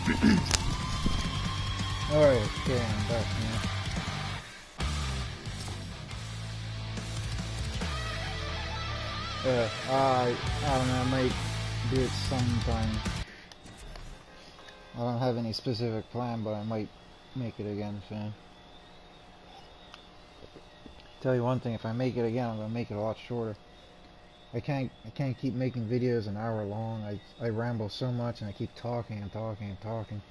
Alright, okay, I'm back now. I don't know, I might do it sometime. I don't have any specific plan, but I might make it again soon. Tell you one thing, if I make it again, I'm gonna make it a lot shorter. I can't keep making videos an hour long. I ramble so much and I keep talking and talking and talking.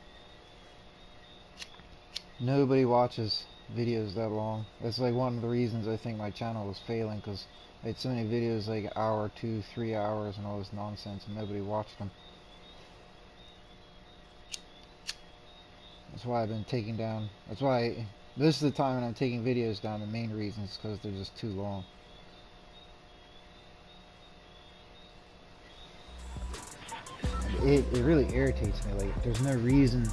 Nobody watches videos that long. That's like one of the reasons I think my channel was failing, because I had so many videos like an hour, 2, 3 hours and all this nonsense and nobody watched them. That's why I've been taking down, that's why this is the time when I'm taking videos down. The main reason is because they're just too long. It really irritates me. Like, there's no reason.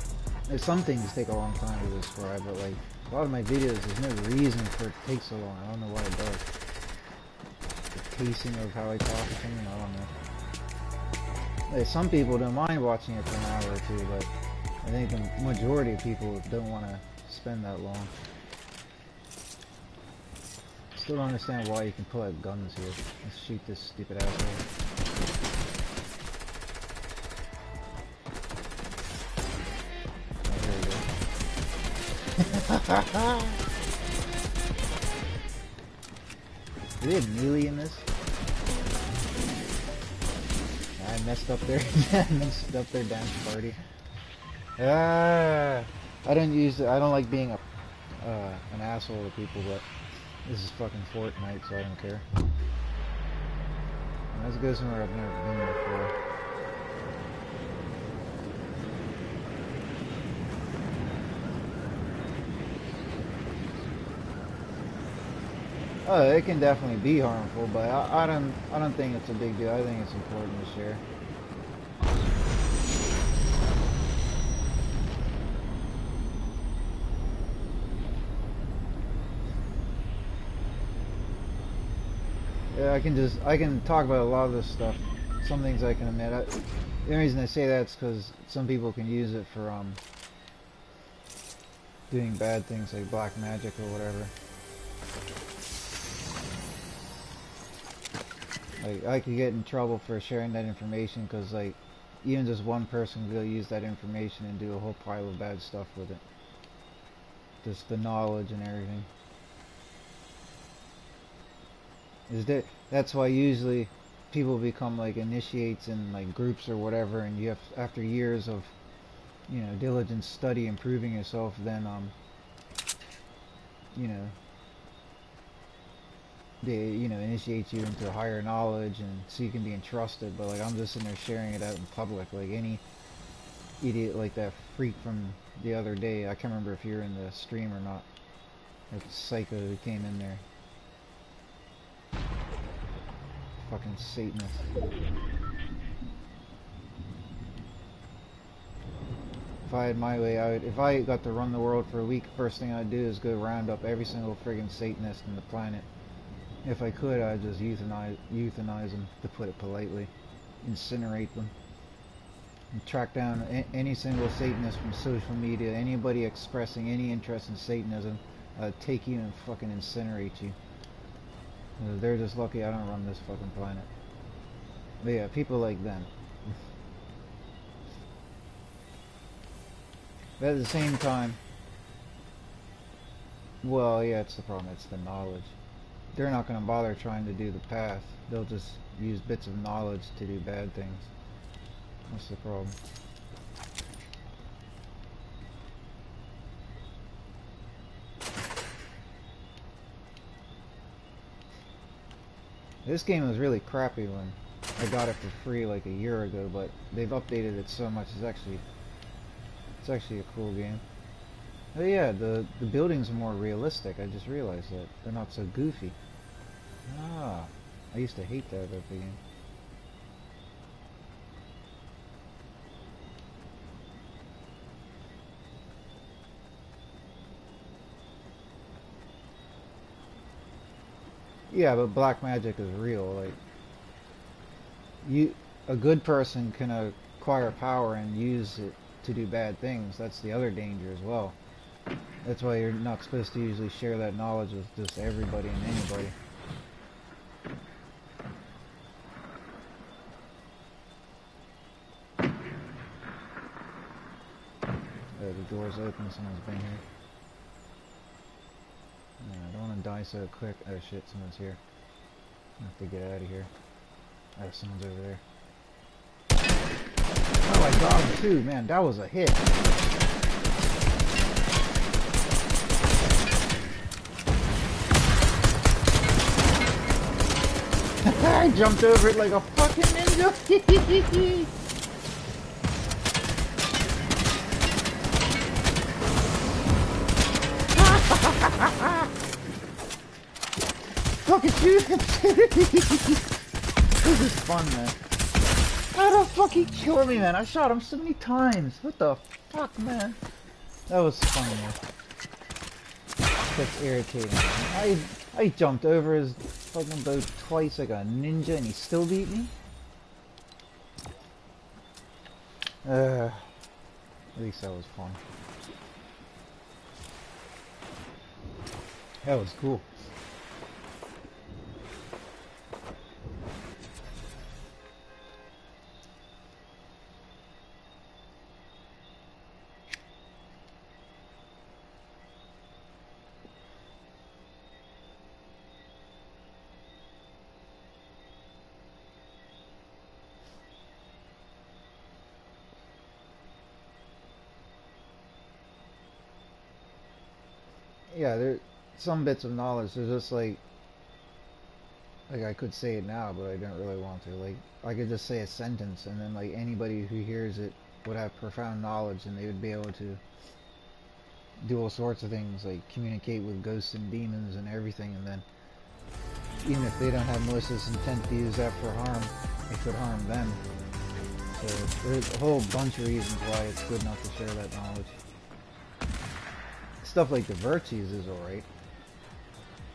Some things take a long time to describe, but like a lot of my videos, there's no reason for it to take so long. I don't know why it does. The pacing of how I talk or something, I don't know. Like, some people don't mind watching it for an hour or two, but I think the majority of people don't want to spend that long. Still don't understand why you can pull out guns here. Let's shoot this stupid asshole. Do they have melee in this? I messed up their messed up their dance party. I don't like being an asshole to people, but this is fucking Fortnite, so I don't care. Let's go somewhere I've never been before. Oh, it can definitely be harmful, but I don't think it's a big deal. I think it's important to share. Yeah, I can talk about a lot of this stuff. Some things I can admit. The only reason I say that is because some people can use it for doing bad things like black magic or whatever. Like, I could get in trouble for sharing that information because, like, even just one person could use that information and do a whole pile of bad stuff with it. Just the knowledge and everything. That's why usually people become like initiates in like groups or whatever, and you have, after years of, you know, diligent study, improving yourself, then you know, they, you know, initiate you into higher knowledge, and so you can be entrusted. But like, I'm just sitting there sharing it out in public, like any idiot like that freak from the other day. I can't remember if you're in the stream or not. That psycho who came in there. Fucking Satanist. If I had my way, if I got to run the world for a week, first thing I'd do is go round up every single friggin' Satanist on the planet. If I could, I'd just euthanize them, to put it politely. Incinerate them. And track down any single Satanist from social media, anybody expressing any interest in Satanism, take you and fucking incinerate you. They're just lucky I don't run this fucking planet. But yeah, people like them. But at the same time, well, yeah, it's the problem. It's the knowledge. They're not going to bother trying to do the path. They'll just use bits of knowledge to do bad things. That's the problem. This game was really crappy when I got it for free like a year ago, but they've updated it so much. It's actually a cool game. Oh yeah, the buildings are more realistic. I just realized that they're not so goofy. Ah, I used to hate that about the game. Yeah, but black magic is real. Like, a good person can acquire power and use it to do bad things. That's the other danger as well. That's why you're not supposed to usually share that knowledge with just everybody and anybody. The door's open, someone's been here. I don't want to die so quick. Oh shit, someone's here. I have to get out of here. Oh, someone's over there. Oh, I got him too, man, that was a hit. I jumped over it like a fucking ninja. Fucking shoot him. This is fun, man. How the fuck he killed me, man? I shot him so many times. What the fuck, man? That was fun, man. That's irritating, man. I jumped over his fucking boat twice like a ninja and he still beat me? At least that was fun. That was cool. Yeah, there some bits of knowledge. There's just like I could say it now, but I don't really want to. Like I could just say a sentence, and then like anybody who hears it would have profound knowledge, and they would be able to do all sorts of things, like communicate with ghosts and demons and everything. And then even if they don't have malicious intent to use that for harm, it could harm them. So there's a whole bunch of reasons why it's good not to share that knowledge. Stuff like the virtues is alright.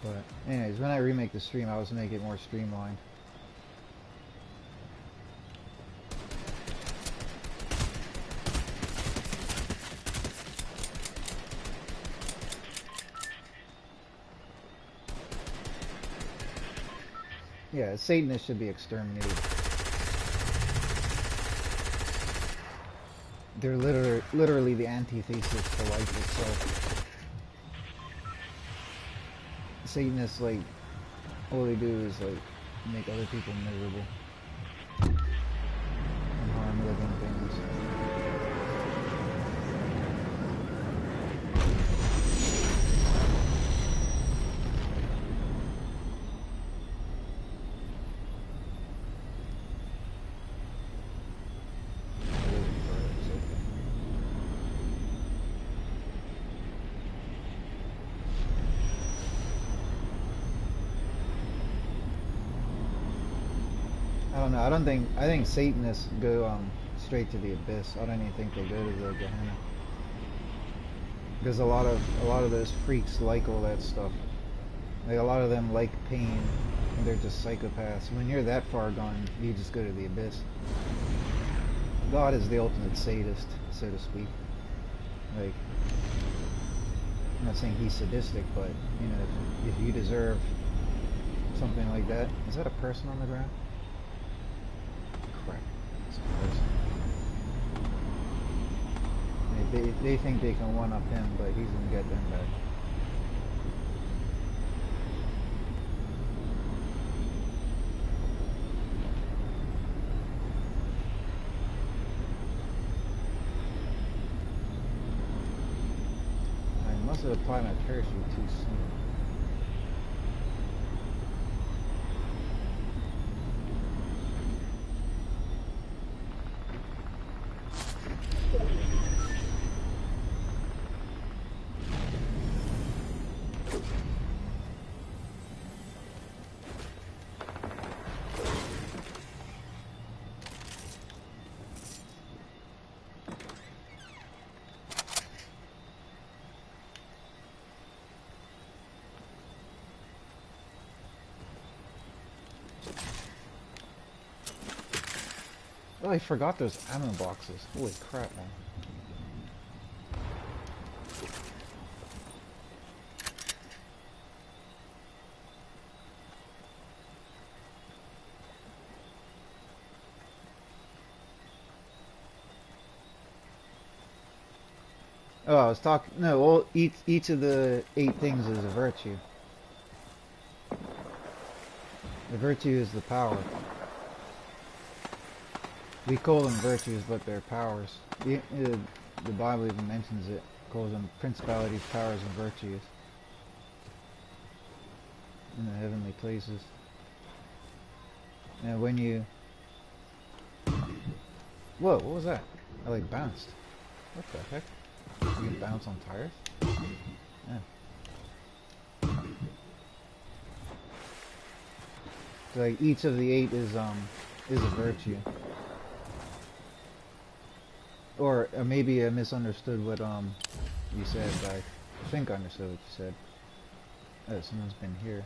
But anyways, when I remake the stream, I was make it more streamlined. Yeah, Satanists should be exterminated. They're literally the antithesis to life itself. Satanists, like, all they do is, like, make other people miserable and harm living things. I don't know. I think Satanists go straight to the abyss. I don't even think they go to the Gehenna. Because a lot of those freaks like all that stuff. Like a lot of them like pain, and they're just psychopaths. When you're that far gone, you just go to the abyss. God is the ultimate sadist, so to speak. Like, I'm not saying he's sadistic, but you know, if you deserve something like that, is that a person on the ground? They think they can one-up him, but he's gonna get them back. I must have applied my parachute too soon. Oh, I forgot those ammo boxes. Holy crap, man. Oh, I was talking. No, all each of the 8 things is a virtue. The virtue is the power. We call them virtues, but they're powers. The Bible even mentions it. Calls them principalities, powers, and virtues in the heavenly places. And when you... Whoa, what was that? I like bounced. What the heck? You can bounce on tires? Yeah. So like each of the 8 is a virtue. Or maybe I misunderstood what you said. I think I understood what you said. Oh, someone's been here.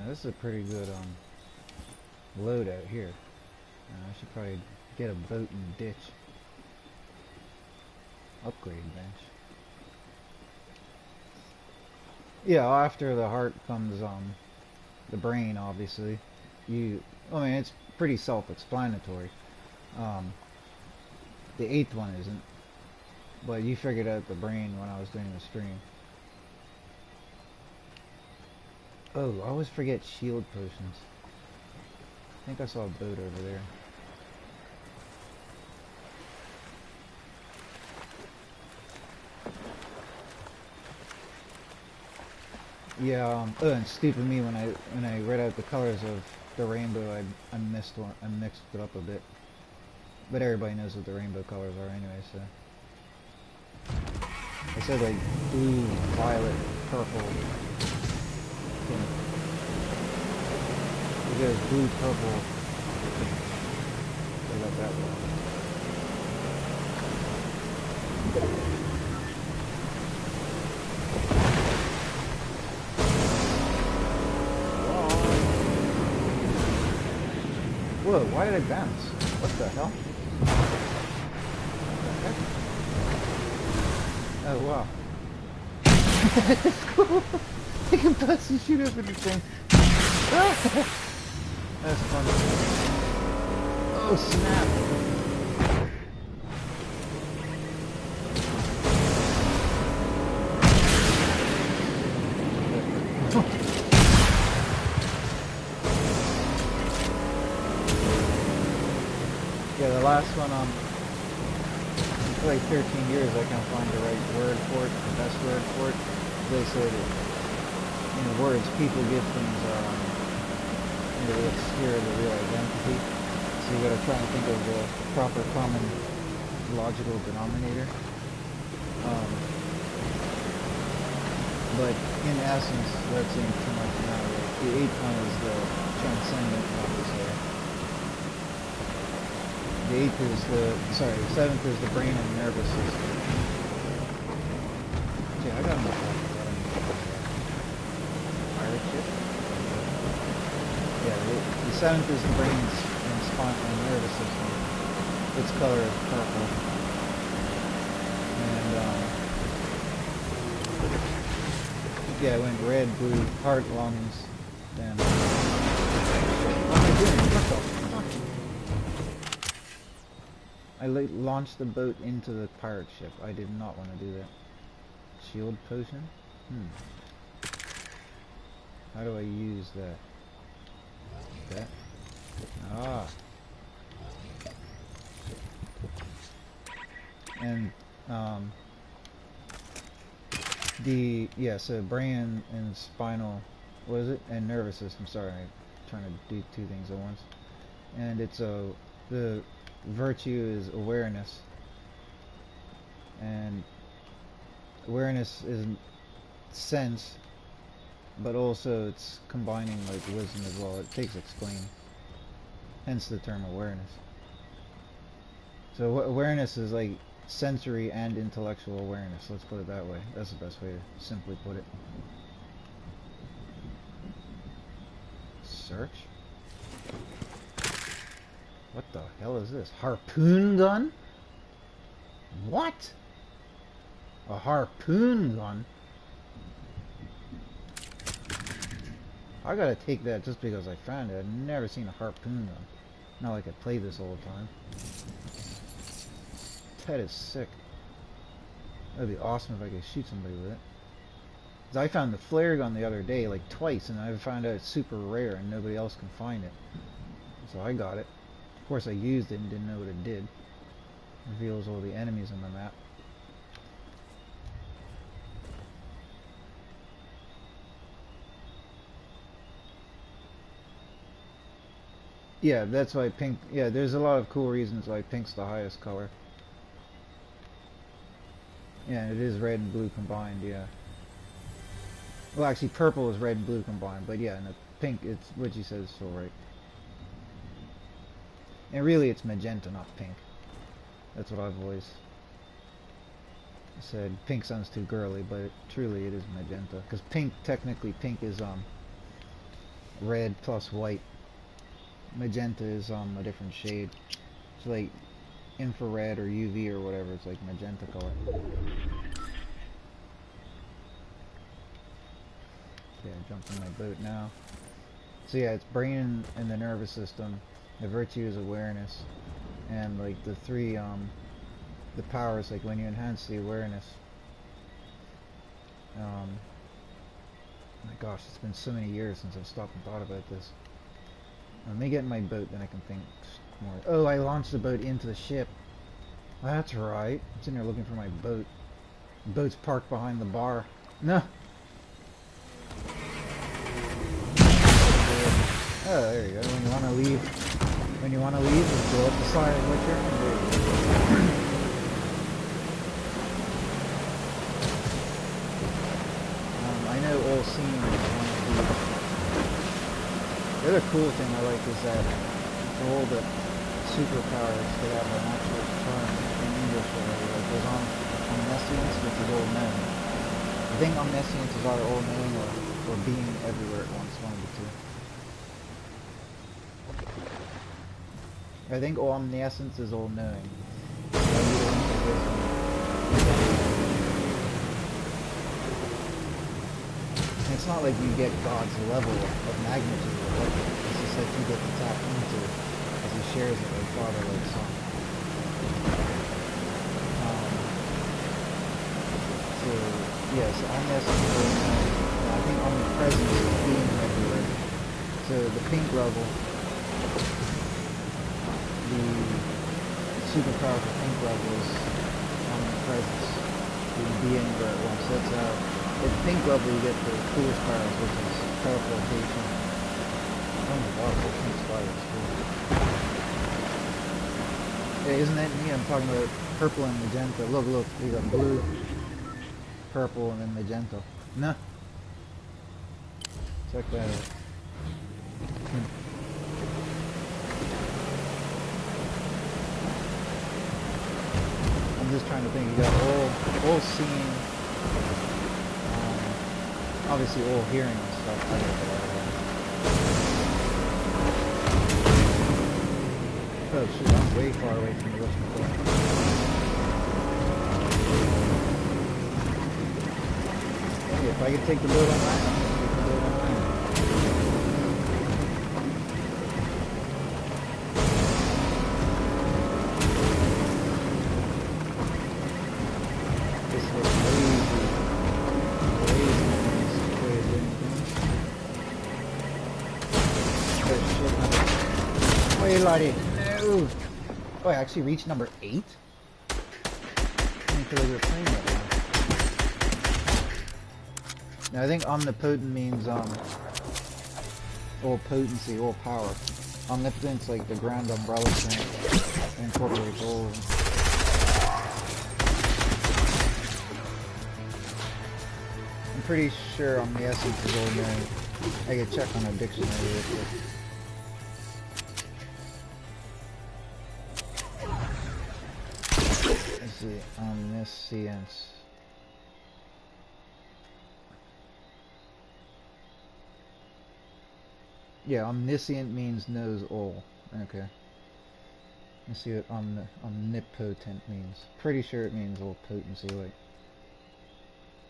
This is a pretty good load out here. I should probably get a boat and ditch. Upgrade bench. Yeah, after the heart comes the brain, obviously. I mean, it's pretty self-explanatory. The 8th one isn't, but you figured out the brain when I was doing the stream. Oh, I always forget shield potions. I think I saw a boat over there. Yeah, oh, and stupid me, when I read out the colors of the rainbow, I missed one. I mixed it up a bit. But everybody knows what the rainbow colors are anyway, so. I said like blue, violet, purple. It goes blue, purple. I got that one. Whoa, why did I bounce? What the hell? What the heck? Oh, wow. That's cool. You can bust and shoot over the thing. That's funny. Oh, snap. Yeah, the last one, for like 13 years I can't find the right word for it, the best word for it. They said, in the words, people give things, the obscure the real identity. So you gotta try and think of the proper common logical denominator. But in essence, that's saying too much now. The 8th one is the transcendent officer. The 8th is the 7th is the brain and nervous system. Yeah, I got enough of that. Pirate ship? Yeah, the 7th is the brain's and spine and nervous system. Its color is purple. And yeah, it went red, blue, heart, lungs, then what am I doing? What the fuck? I launched the boat into the pirate ship. I did not want to do that. Shield potion? How do I use that? That? Ah. And, so brain and spinal, what is it? And nervous system, sorry, I'm trying to do 2 things at once. And it's the virtue is awareness. And awareness is sense, but also it's combining like wisdom as well. It takes explaining. Hence the term awareness. So awareness is like sensory and intellectual awareness. Let's put it that way. That's the best way to simply put it. Search? What the hell is this? Harpoon gun? What? A harpoon gun? I gotta take that just because I found it. I've never seen a harpoon gun. Not like I play this all the time. That is sick. That'd be awesome if I could shoot somebody with it. 'Cause I found the flare gun the other day, like twice, and I found out it's super rare and nobody else can find it. So I got it. Of course I used it and didn't know what it did. Reveals all the enemies on the map. Yeah, that's why pink... Yeah, there's a lot of cool reasons why pink's the highest color. Yeah, it is red and blue combined, yeah. Well, actually, purple is red and blue combined, but yeah, and the pink, it's what you said is still right. And really, it's magenta, not pink. That's what I've always said. Pink sounds too girly, but truly it is magenta. Because pink, technically, pink is red plus white. Magenta is a different shade. It's like infrared or UV or whatever. It's like magenta color. Yeah, jump in my boat now. So yeah, it's brain and the nervous system. The virtue is awareness, and like the three the powers, like when you enhance the awareness. My gosh, it's been so many years since I've stopped and thought about this. Let me get in my boat, then I can think more. Oh, I launched the boat into the ship. That's right. I'm sitting there looking for my boat. The boat's parked behind the bar. No. Oh, there you go. When you want to leave, just blow up the side of what you're in. I know all scenes is one of the other cool thing I like is that for all the superpowers, they have an actual term in English already. Like there's omniscience, which is all known. I think omniscience is either all knowing or being everywhere at once, one of the two. I think omniscience is all knowing. It's not like you get God's level of magnitude or whatever. It's just like you get to tap into it as he shares it like Father, like Son. So, yes, omniscience is all knowing. I think omnipresence is being everywhere. So the pink level, the superpower for pink level is omnipresence, being everywhere at once. That's at pink level you get the coolest powers, which is teleportation. Oh my god, the pink spiders too. Yeah, isn't that neat? I'm talking about purple and magenta. Look, we got blue, purple, and then magenta. No. Check that out. I'm just trying to think. You got all seeing, obviously all hearing and stuff. Oh shoot, I'm way far away from the whatchamacallit. Hey, if I could take the boat on that, I'm gonna take the boat on that. This looks crazy. Oh, laddie. No! Oh, I actually reached number 8? I didn't feel like we were playing that one. Now, I think omnipotent means, all potency, all power. Omnipotence, like the grand umbrella thing, incorporates all of them. I'm pretty sure omniscience is all known. I could check on a dictionary real quick. Omniscience. Yeah, omniscient means knows all. Okay. Let's see what omnipotent means. Pretty sure it means all potency, like.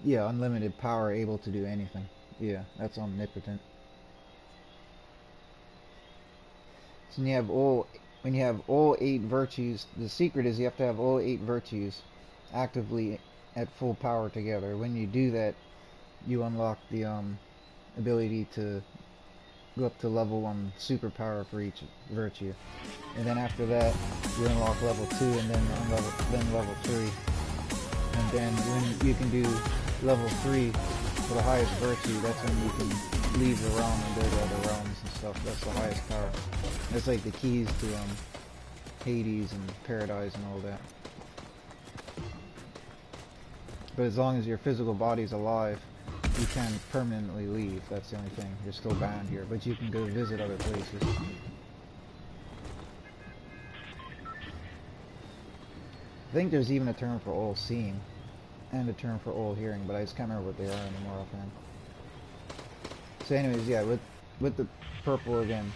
Yeah, unlimited power, able to do anything. Yeah, that's omnipotent. So when you have all 8 virtues, the secret is you have to have all 8 virtues actively at full power together. When you do that, you unlock the ability to go up to level 1 superpower for each virtue. And then after that, you unlock level 2 and then level 3. And then when you can do level 3 for the highest virtue, that's when you can leave the realm and go to other realms and stuff. That's the highest power. That's like the keys to Hades and Paradise and all that. But as long as your physical body's alive, you can't permanently leave. That's the only thing. You're still bound here, but you can go visit other places. I think there's even a term for all seeing and a term for all hearing, but I just can't remember what they are anymore offhand. So anyways, yeah, with the purple again,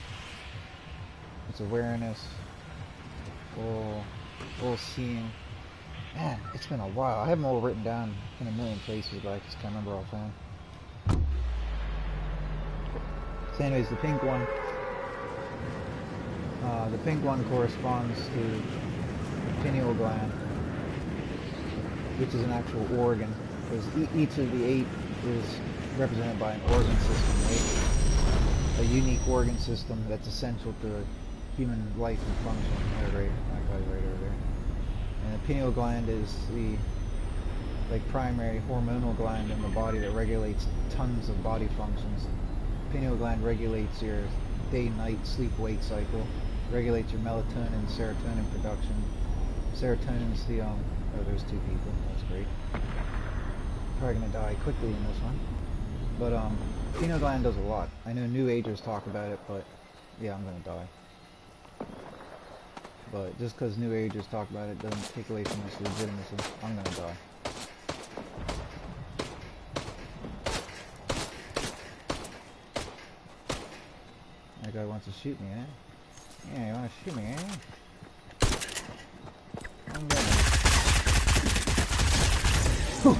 it's awareness, all seeing. Man, it's been a while. I have them all written down in a million places, but I just can't remember offhand. So anyways, the pink one corresponds to the pineal gland, which is an actual organ, because each of the 8 is represented by an organ system, right? A unique organ system that's essential to human life and function. Oh, right, that guy's right over there. And the pineal gland is the primary hormonal gland in the body that regulates tons of body functions. Pineal gland regulates your day-night sleep-wake cycle, regulates your melatonin and serotonin production. Serotonin's the oh, there's 2 people. That's great. Probably gonna die quickly in this one. But pineal gland does a lot. I know New Agers talk about it, but yeah, I'm gonna die. But just because New Agers talk about it doesn't take away from its legitimacy. I'm gonna die. That guy wants to shoot me, eh? Yeah, you want to shoot me, eh? I'm gonna...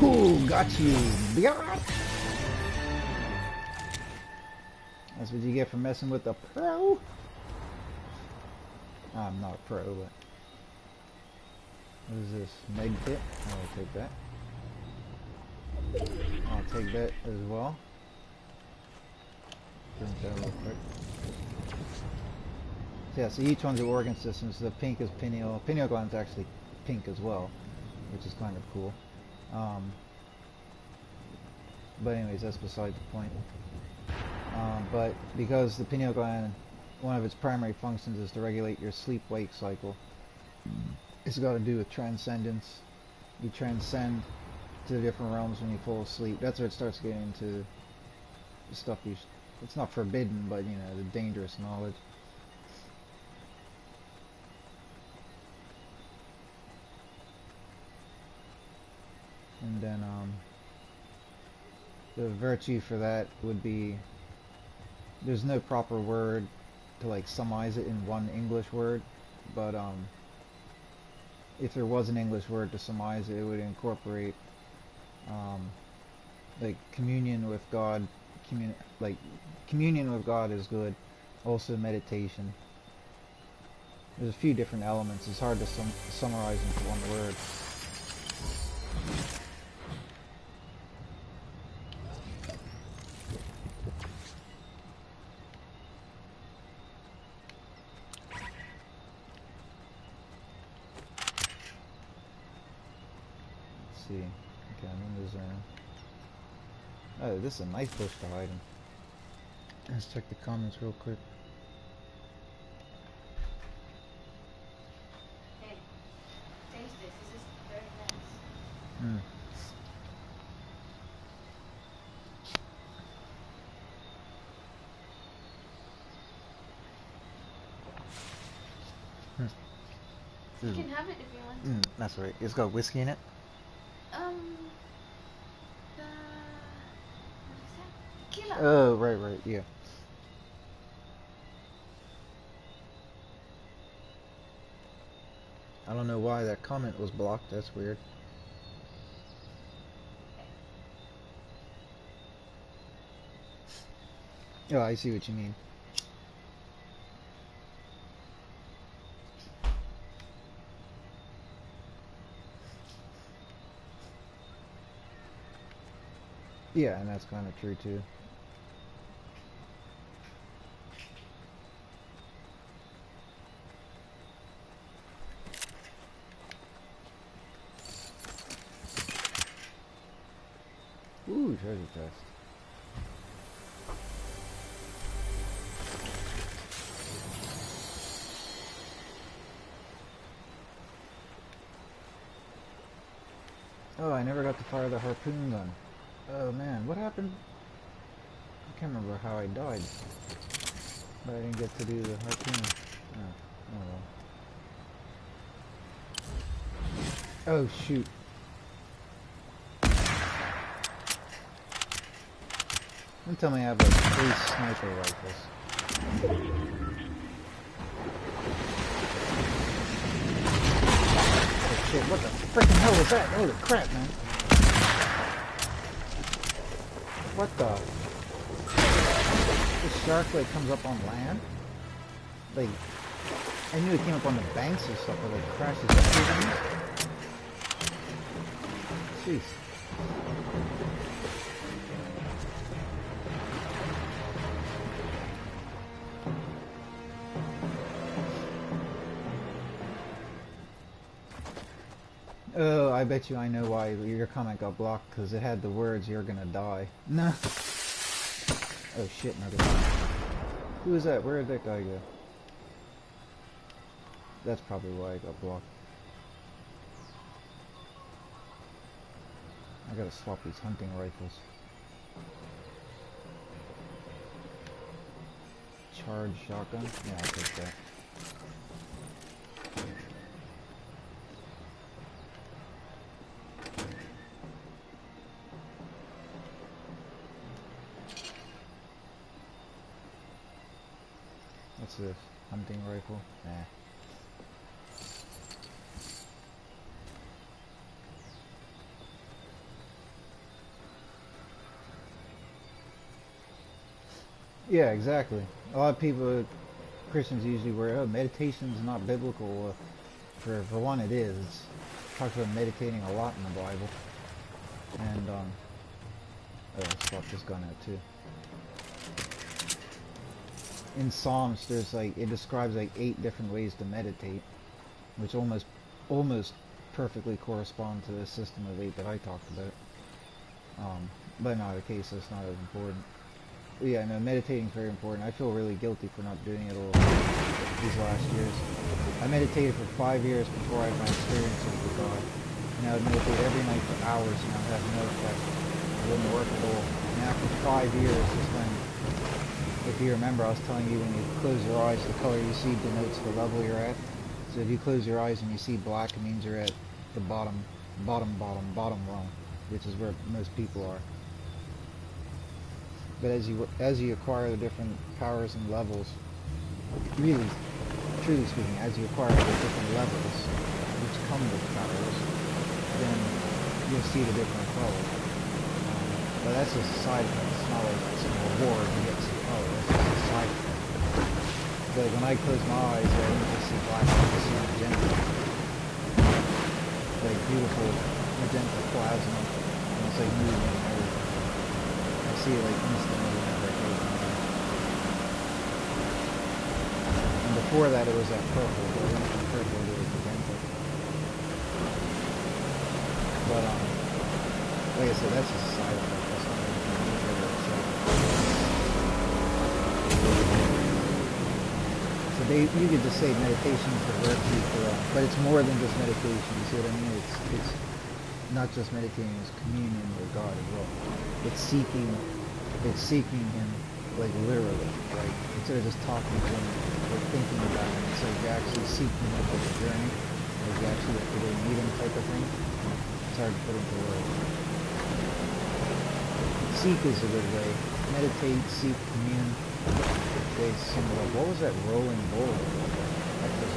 Ooh, got you! That's what you get for messing with the pro? I'm not a pro, but... What is this? Med kit? I'll take that. I'll take that as well. Drink that real quick. So yeah, so each one's an organ system. So the pink is pineal. Pineal gland's actually pink as well, which is kind of cool. But anyways, that's beside the point. But because the pineal gland, one of its primary functions is to regulate your sleep-wake cycle, it's got to do with transcendence. You transcend to the different realms when you fall asleep. That's where it starts getting into the stuff it's not forbidden, but you know, the dangerous knowledge. And then the virtue for that would be, there's no proper word to like summarize it in one English word, but if there was an English word to summarize it, it would incorporate like communion with God. Communion with God is good. Also meditation. There's a few different elements. It's hard to summarize into one word. Let's see. Okay, I'm in the zone. Oh, this is a nice bush to hide in. Let's check the comments real quick. Hey, taste this. This is very nice. You Ooh. can have it if you want. That's right. It's got whiskey in it? Um, the what is that? Tequila. Oh, right, yeah. I don't know why that comment was blocked. That's weird. Oh, I see what you mean. Yeah, and that's kind of true too. Ooh, treasure chest. Oh, I never got to fire the harpoon gun. Oh man, what happened? I can't remember how I died. But I didn't get to do the harpoon. Oh well. Oh shoot. Don't tell me I have like 3 sniper rifles. Oh shit, what the freaking hell was that? Holy crap, man. What the? This shark like comes up on land? Like, I knew it came up on the banks or stuff, but like crashes up through them. Jeez. Oh, I bet you I know why your comment got blocked, because it had the words, "You're gonna die." No. Oh shit, another one. Who is that? Where did that guy go? That's probably why I got blocked. I gotta swap these hunting rifles. Charge shotgun? Yeah, I'll take that. What's this? Hunting rifle? Nah. Yeah, exactly. A lot of people, Christians usually wear, oh, meditation is not biblical. For one, it is. It talks about meditating a lot in the Bible. And, oh, I swapped this gun out too. In Psalms, there's like, it describes like 8 different ways to meditate, which almost perfectly correspond to the system of 8 that I talked about. But in either case, that's not as important. But yeah, no, meditating is very important. I feel really guilty for not doing it all these last years. I meditated for 5 years before I had my experiences with God. And I would meditate every night for hours and I would have no effect. It wouldn't work at all. And after 5 years is when, if you remember, I was telling you when you close your eyes, the color you see denotes the level you're at. So if you close your eyes and you see black, it means you're at the bottom rung, which is where most people are. But as you acquire the different powers and levels, really, truly speaking, as you acquire the different levels which come with powers, then you'll see the different colors. But that's just a side effect. It's not like it's a reward to get some color. That's just a side effect. But when I close my eyes, I don't just see black, I just see magenta. Like beautiful magenta plasma, and it's like moving and everything. I see it like instantly whenever I close my eyes. And before that it was that purple, but I went from purple to magenta. But like I said, that's just a side effect. That's not anything major itself. So you could just say meditation is a virtue for that, but it's more than just meditation. You see what I mean? It's not just meditating; it's communion with God as well. It's seeking Him, like literally, like instead of just talking to Him or thinking about Him. It's like you're actually seeking Him for the journey. like you actually have to go meet him type of thing. It's hard to put into words. Seek is a good way. Meditate, seek, commune. They symbol of, what was that rolling bowl? That was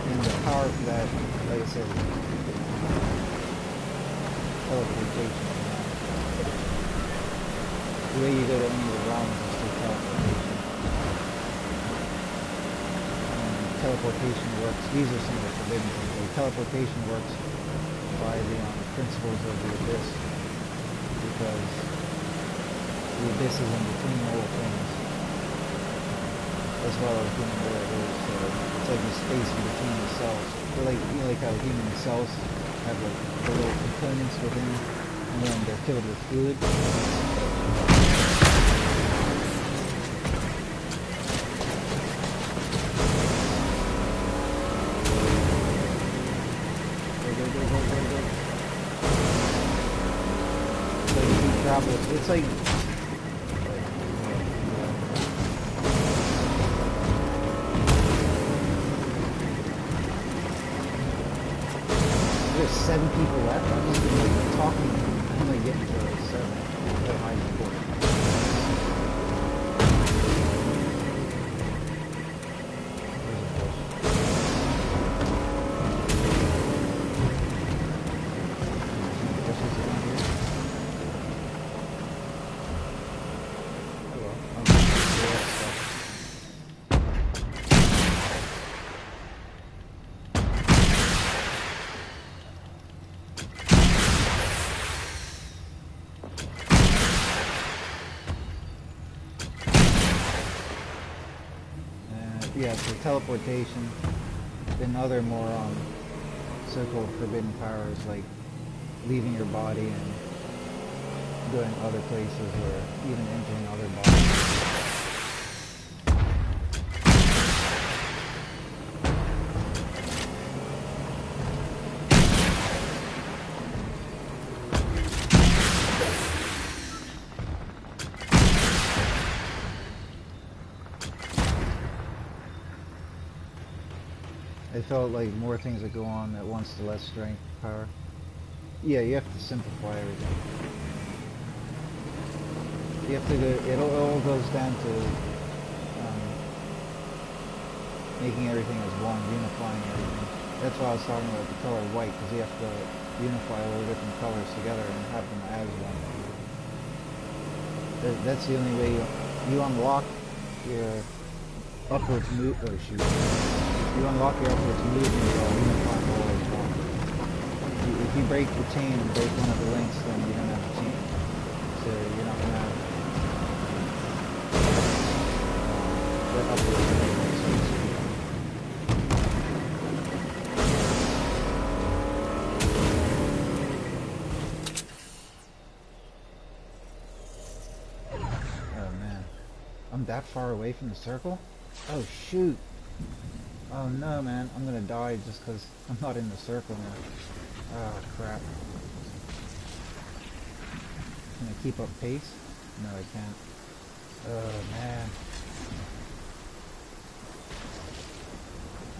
and the power for that, like I said, teleportation. The way you go to any of the realms is through teleportation. Teleportation works. These are some of the forbidden things. Like teleportation works by the principles of the abyss, because the abyss is in between all things, as well as being where it is. So it's like the space in between the cells. They're like, you know, like how human cells have like the little components within, and then they're filled with fluid. It's like there's 7 people left. I'm just like talking. I'm only getting to like 7. They're high before. Yeah, so teleportation, then other more so-called forbidden powers like leaving your body and going other places or even entering other bodies. I felt like more things that go on at once, the less strength, power. Yeah, you have to simplify everything. You have to go, it all goes down to making everything as one, unifying everything. That's why I was talking about the color white, because you have to unify all the different colors together and have them as one. That's the only way you unlock your upwards move. Oh shoot. You unlock your upwards movement while unifying all as one. If you break the chain and break one of the links, then you don't have a chain. So you're not going to have the upwards movement, so to speak. Oh man. I'm that far away from the circle? Oh shoot. Oh no, man, I'm gonna die just because I'm not in the circle now. Oh crap. Can I keep up pace? No, I can't. Oh man.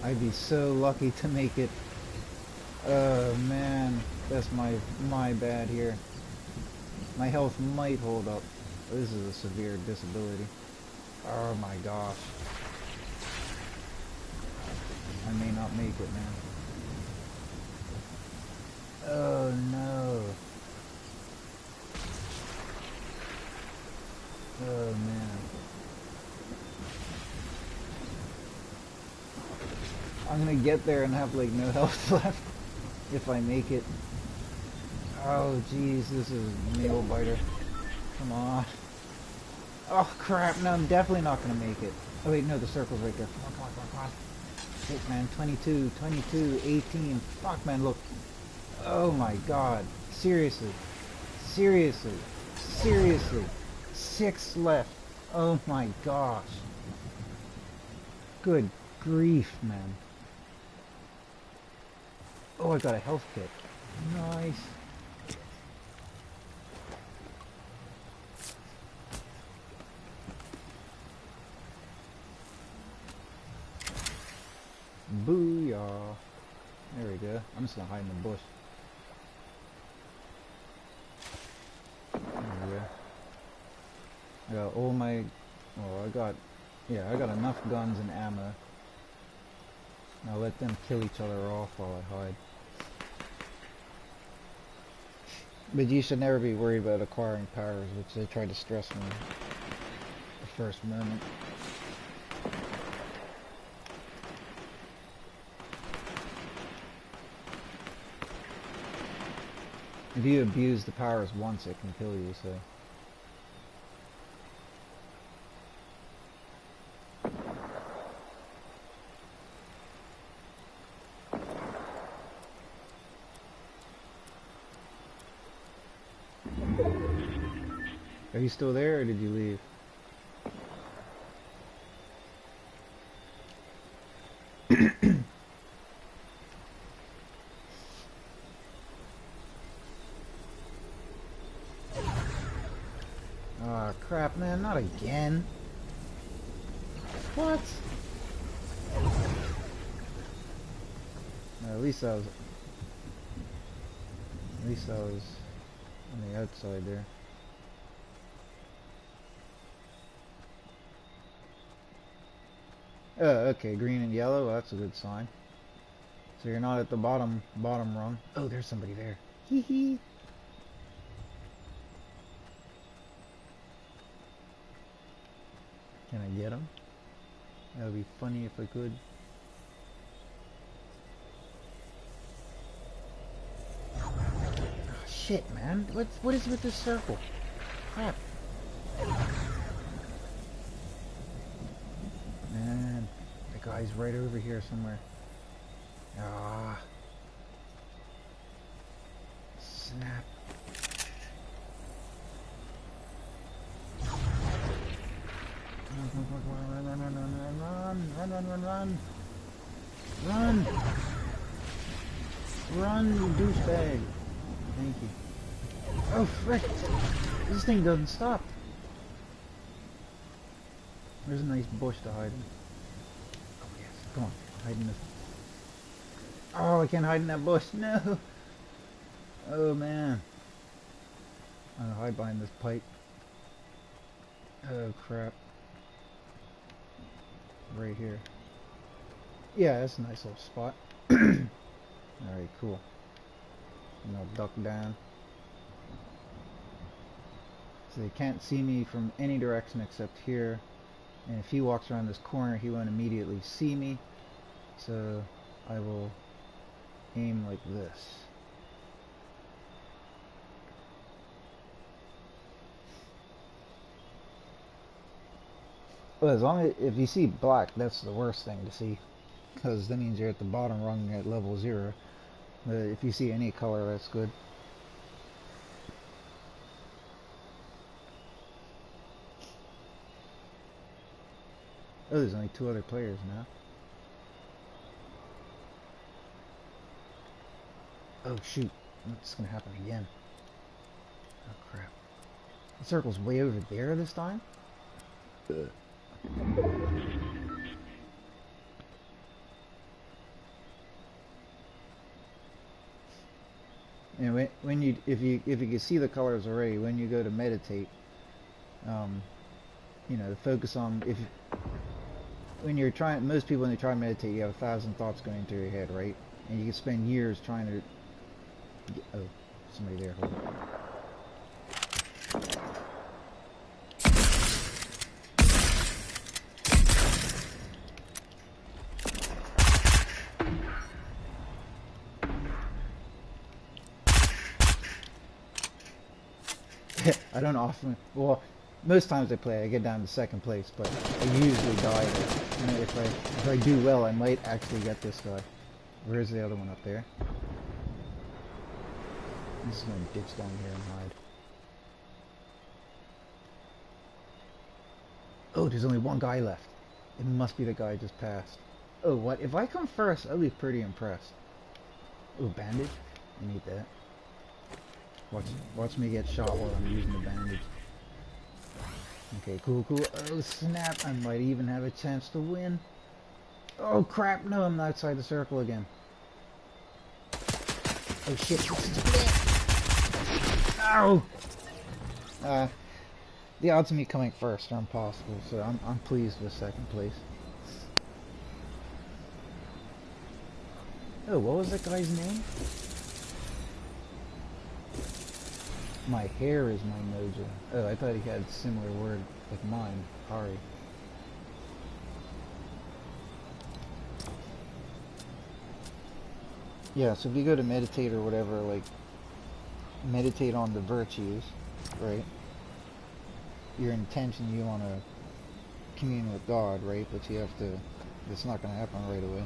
I'd be so lucky to make it. Oh man, that's my bad here. My health might hold up. This is a severe disability. Oh my gosh. I may not make it, man. Oh no. Oh man. I'm gonna get there and have like no health left if I make it. Oh jeez, this is a nail biter. Come on. Oh crap, no, I'm definitely not gonna make it. Oh wait, no, the circle's right there. Come on, come on, come on, come on. Shit, man, 22, 22, 18. Fuck, man, look. Oh my god. Seriously. Seriously. Seriously. 6 left. Oh my gosh. Good grief, man. Oh, I got a health kit. Nice. Booyah. There we go. I'm just gonna hide in the bush. There we go. I got all my... Oh, yeah, I got enough guns and ammo. Now let them kill each other off while I hide. But you should never be worried about acquiring powers, which they tried to stress me the first moment. If you abuse the powers once, it can kill you, so... Are you still there, or did you leave? Oh crap, man, not again. What? At least I was on the outside there. Oh, okay, green and yellow, well, that's a good sign. So you're not at the bottom rung. Oh, there's somebody there. Hee hee. Can I get him? That would be funny if I could. Oh, shit, man. What is with this circle? Crap. Man, the guy's right over here somewhere. Ah. Snap. Run, you douchebag. Thank you. Oh, frick. This thing doesn't stop. There's a nice bush to hide in. Oh, yes. Come on. Hide in this. Oh, I can't hide in that bush. No. Oh, man. I'm gonna hide behind this pipe. Oh, crap. Right here. Yeah, that's a nice little spot. Alright, cool. And I'll duck down. So they can't see me from any direction except here. And if he walks around this corner, he won't immediately see me. So I will aim like this. Well, as long as if you see black, that's the worst thing to see, because that means you're at the bottom rung at level 0. But if you see any color, that's good. Oh, there's only 2 other players now. Oh shoot, what's gonna happen again? Oh crap. The circle's way over there this time? Ugh. And when you if you can see the colors already, when you go to meditate, you know, focus on when you're trying. Most people when they try to meditate, you have 1,000 thoughts going through your head, right? And you can spend years trying to. Oh, somebody there. Hold on. I don't often, well, most times I play, I get down to 2nd place, but I usually die there. And if I do well, I might actually get this guy. Where's the other one up there? I'm just gonna ditch down here and hide. Oh, there's only 1 guy left. It must be the guy I just passed. Oh, what? If I come first, I'll be pretty impressed. Oh, bandage? I need that. Watch me get shot while I'm using the bandage. Okay, cool. Oh, snap. I might even have a chance to win. Oh crap, no, I'm outside the circle again. Oh shit. Ow! The odds of me coming first are impossible, so I'm pleased with second place. Oh, what was that guy's name? My hair is my mojo. Oh, I thought he had a similar word with mine. Ari. Yeah, so if you go to meditate or whatever, like, meditate on the virtues, right? Your intention, you want to commune with God, right? But you have to, it's not going to happen right away.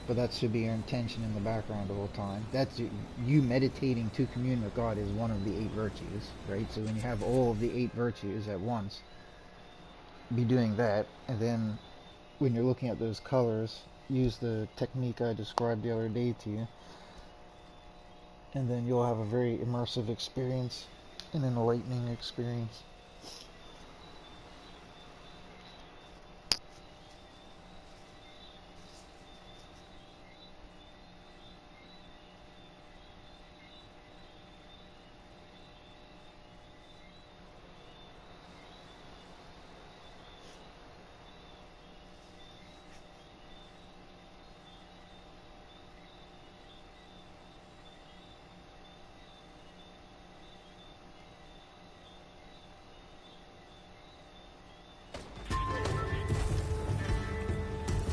But that should be your intention in the background the whole time. That's you meditating to commune with God is one of the 8 virtues, right? So when you have all of the 8 virtues at once, be doing that, and then when you're looking at those colors, use the technique I described the other day to you, and then you'll have a very immersive experience, an enlightening experience.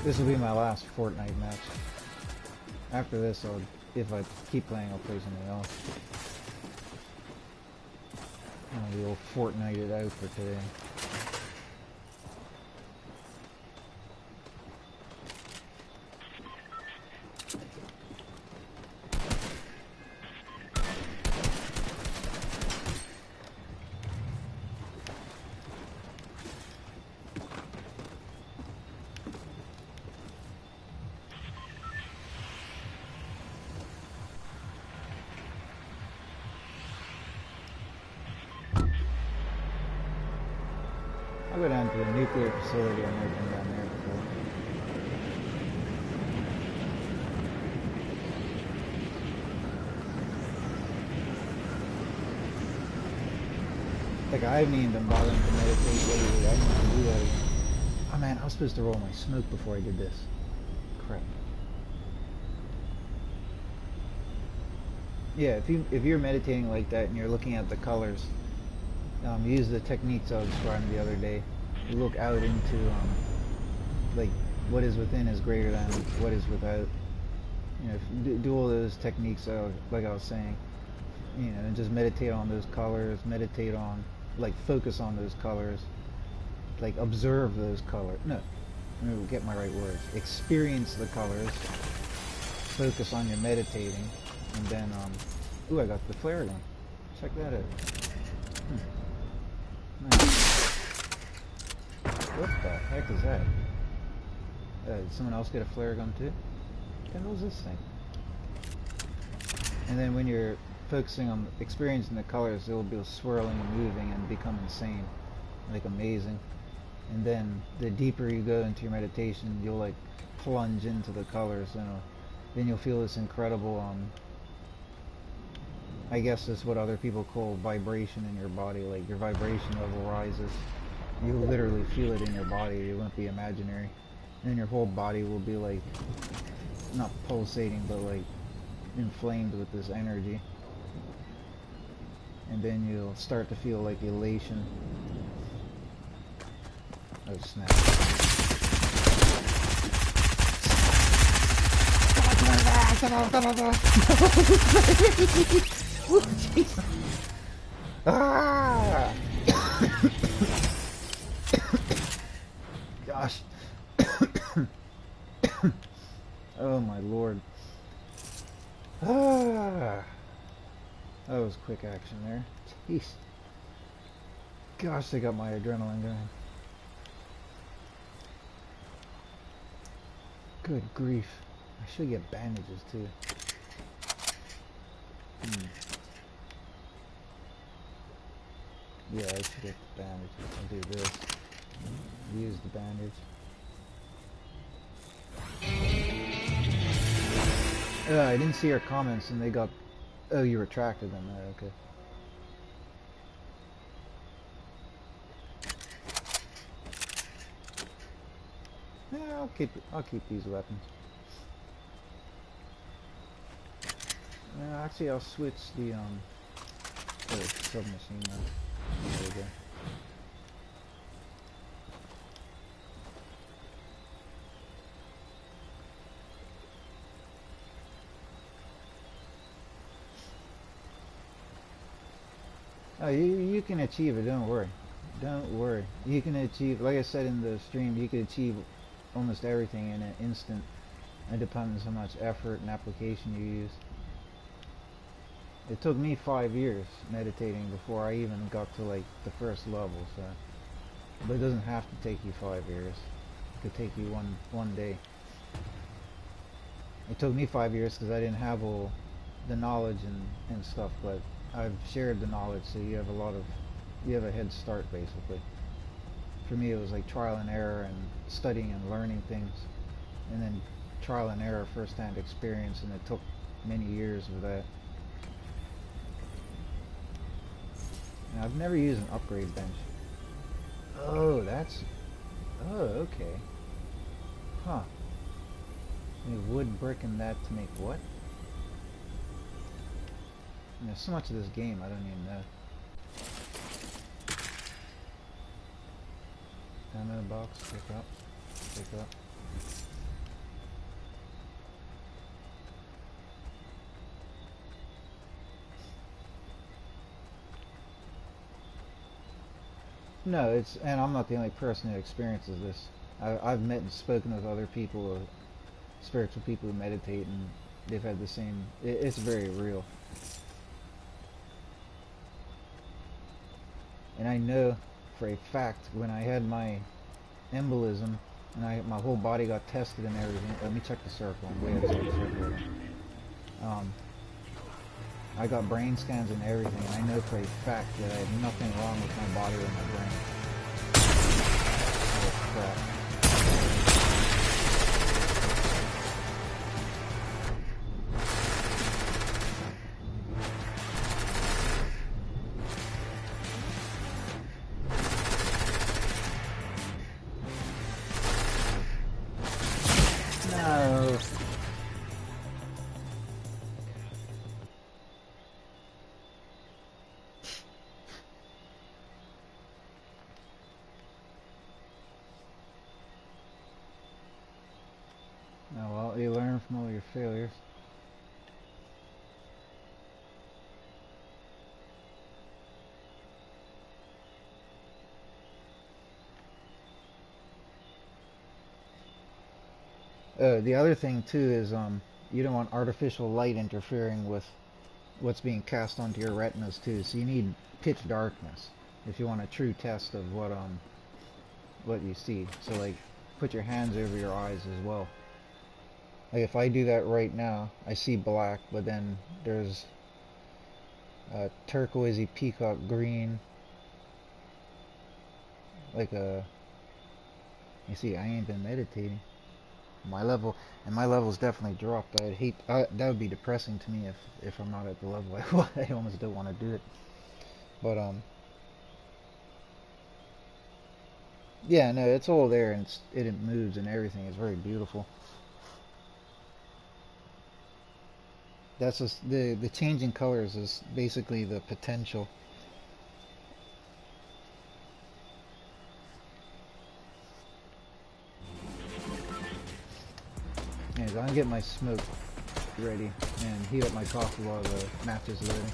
This will be my last Fortnite match. After this, if I keep playing, I'll play something else. We'll Fortnite it out for today. I'll go down to the nuclear facility. I've never been down there before. Like, I haven't even been bothering to meditate lately. I didn't want to do that again. Oh man, I was supposed to roll my smoke before I did this. Crap. Yeah, if you're meditating like that and you're looking at the colors, use the techniques I was describing the other day. You look out into like what is within is greater than what is without. You know, do all those techniques like I was saying. You know, and just meditate on those colors. Meditate on, like, focus on those colors. Like, observe those colors. No, let me get my right words. Experience the colors. Focus on your meditating, and then ooh, I got the flare gun. Check that out. Nice. What the heck is that? Did someone else get a flare gun too? What the hell is this thing? And then when you're focusing on experiencing the colors, it'll be swirling and moving and become insane, like amazing. And then the deeper you go into your meditation, you'll like plunge into the colors, and then you'll feel this incredible I guess that's what other people call vibration in your body. Like, your vibration level rises. You'll literally feel it in your body. It won't be imaginary. And then your whole body will be like, not pulsating, but like inflamed with this energy. And then you'll start to feel like elation. Oh snap. Ah! Gosh. Oh my lord. Ah! That was quick action there. Jeez. Gosh, they got my adrenaline going. Good grief. I should get bandages too. Yeah, I should get the bandages. I'll do this. Use the bandage. I didn't see your comments and they got... Oh, you retracted them. Okay. Yeah, I'll keep these weapons. Actually, I'll switch the submachine gun. There we go. Oh, you can achieve it. Don't worry. Don't worry. You can achieve, like I said in the stream, you can achieve almost everything in an instant. It depends on how much effort and application you use. It took me 5 years meditating before I even got to like the first level, so. But it doesn't have to take you 5 years. It could take you one day. It took me 5 years because I didn't have all the knowledge and stuff, but I've shared the knowledge, so you have a head start basically. For me, it was like trial and error and studying and learning things, and then trial and error, first-hand experience, and it took many years of that. And I've never used an upgrade bench. Oh, okay. Huh. Need wood, brick, and that to make what? And there's so much of this game, I don't even know. Ammo box, pick up, pick up. No, and I'm not the only person who experiences this. I've met and spoken with other people, spiritual people who meditate, and they've had the same. It's very real. And I know for a fact when I had my embolism and my whole body got tested and everything. Let me check the circle. I'm way outside the circle. I got brain scans and everything, and I know for a fact that I had nothing wrong with my body or my brain. Oh, crap. No. Oh well, you learn from all your failures. The other thing too is you don't want artificial light interfering with what's being cast onto your retinas too. So you need pitch darkness if you want a true test of what you see. So like put your hands over your eyes as well. Like if I do that right now, I see black, but then there's turquoisey peacock green, like a. You see, I ain't been meditating. My level's definitely dropped. I'd hate that would be depressing to me if I'm not at the level I almost don't want to do it. But yeah, no, it's all there and it moves and everything. It's very beautiful. That's just the changing colors is basically the potential. Anyways, I'm gonna get my smoke ready and heat up my coffee while the match is loading.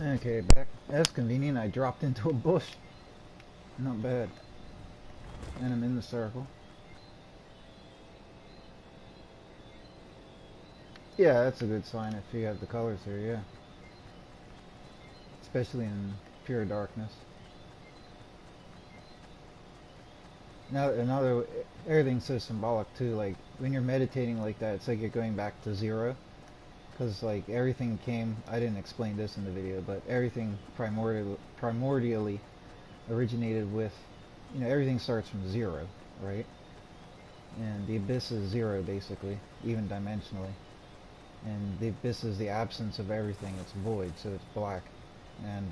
Okay, back. That's convenient. I dropped into a bush. Not bad. And I'm in the circle. Yeah, that's a good sign if you have the colors here, yeah. Especially in pure darkness. Now, everything's so symbolic too. Like, when you're meditating like that, it's like you're going back to zero. Because, like, everything came, I didn't explain this in the video, but everything primordially originated with, everything starts from zero, right? And the abyss is zero, basically, even dimensionally. And the abyss is the absence of everything. It's void, so it's black. And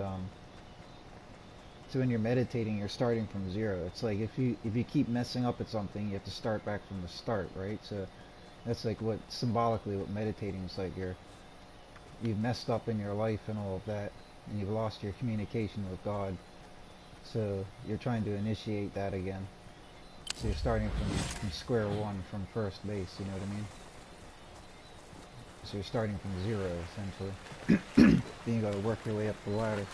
so when you're meditating, you're starting from zero. It's like if you keep messing up at something, you have to start back from the start, right? So that's like what meditating is like. You've messed up in your life and all of that, and you've lost your communication with God. So you're trying to initiate that again. So you're starting from square one, from first base. You know what I mean? So you're starting from zero, essentially. Then you got to work your way up the ladder.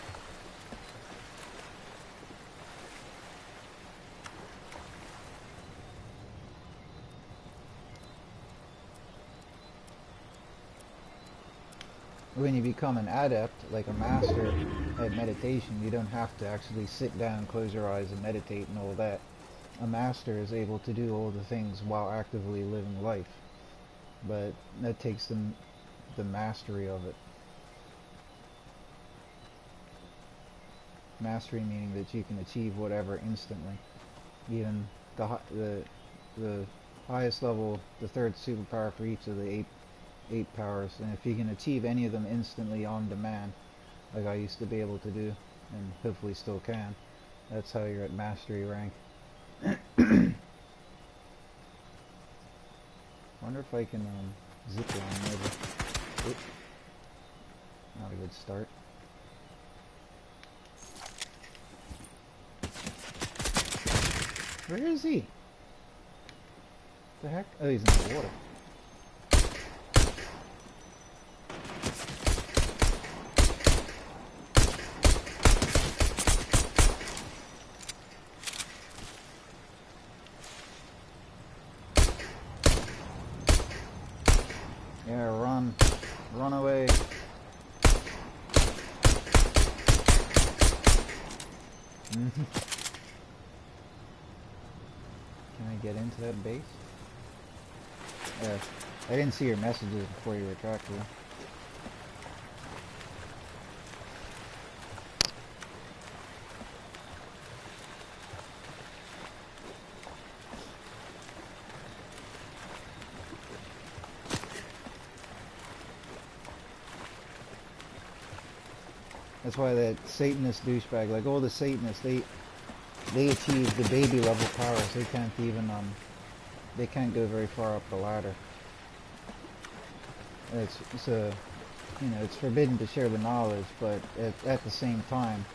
When you become an adept, like a master at meditation, you don't have to actually sit down, close your eyes, and meditate and all that. A master is able to do all the things while actively living life, but that takes the mastery of it. Mastery meaning that you can achieve whatever instantly. Even the highest level, the third superpower for each of the eight powers, and if you can achieve any of them instantly on demand, like I used to be able to do, and hopefully still can, that's how you're at mastery rank. Wonder if I can zip line over. Oop. Not a good start. Where is he? The heck? Oh, he's in the water. Yeah, run. Run away. Can I get into that base? Yeah, I didn't see your messages before you retracted them. That's why that Satanist douchebag, like all the Satanists, they achieve the baby level powers. They can't even they can't go very far up the ladder. It's a, you know, it's forbidden to share the knowledge, but at the same time,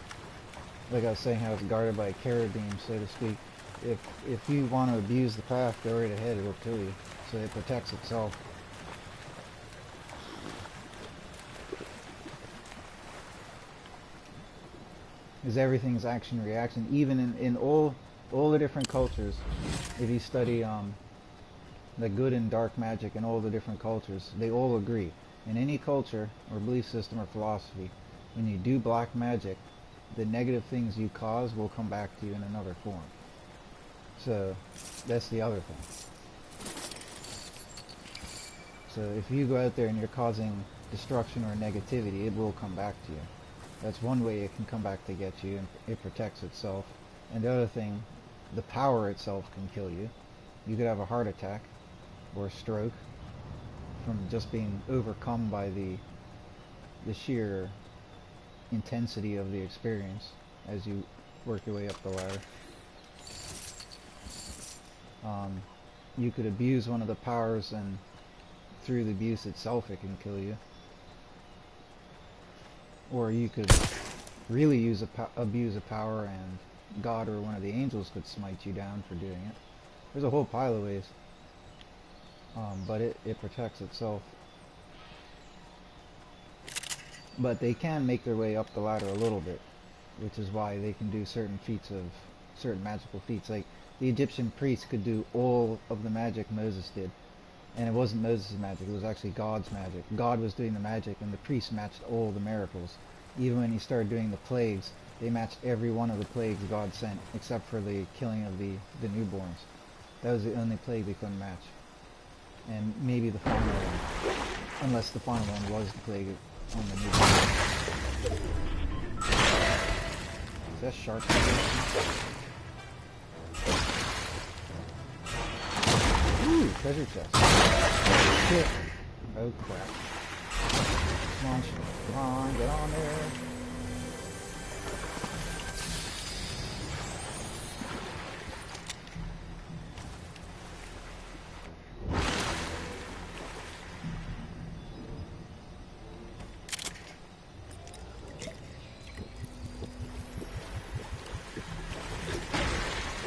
like I was saying, how it's guarded by a carabine, so to speak. If you want to abuse the path, go right ahead. It'll kill you. So it protects itself. Because everything's action reaction. Even in all the different cultures, if you study the good and dark magic in all the different cultures, they all agree. In any culture or belief system or philosophy, when you do black magic, the negative things you cause will come back to you in another form. So that's the other thing. So if you go out there and you're causing destruction or negativity, it will come back to you. That's one way it can come back to get you, and it protects itself. And the other thing, the power itself can kill you. You could have a heart attack or a stroke from just being overcome by the sheer intensity of the experience as you work your way up the ladder. You could abuse one of the powers, and through the abuse itself it can kill you. Or you could really abuse a power, and God or one of the angels could smite you down for doing it. There's a whole pile of ways. But it protects itself. But they can make their way up the ladder a little bit, which is why they can do certain magical feats. Like the Egyptian priests could do all of the magic Moses did. And it wasn't Moses' magic, it was actually God's magic. God was doing the magic, and the priests matched all the miracles. Even when he started doing the plagues, they matched every one of the plagues God sent, except for the killing of the newborns. That was the only plague they couldn't match. And maybe the final one. Unless the final one was the plague on the newborns. Is that shark? Ooh, treasure chest. Shit. Oh crap. Come on, come on, get on there.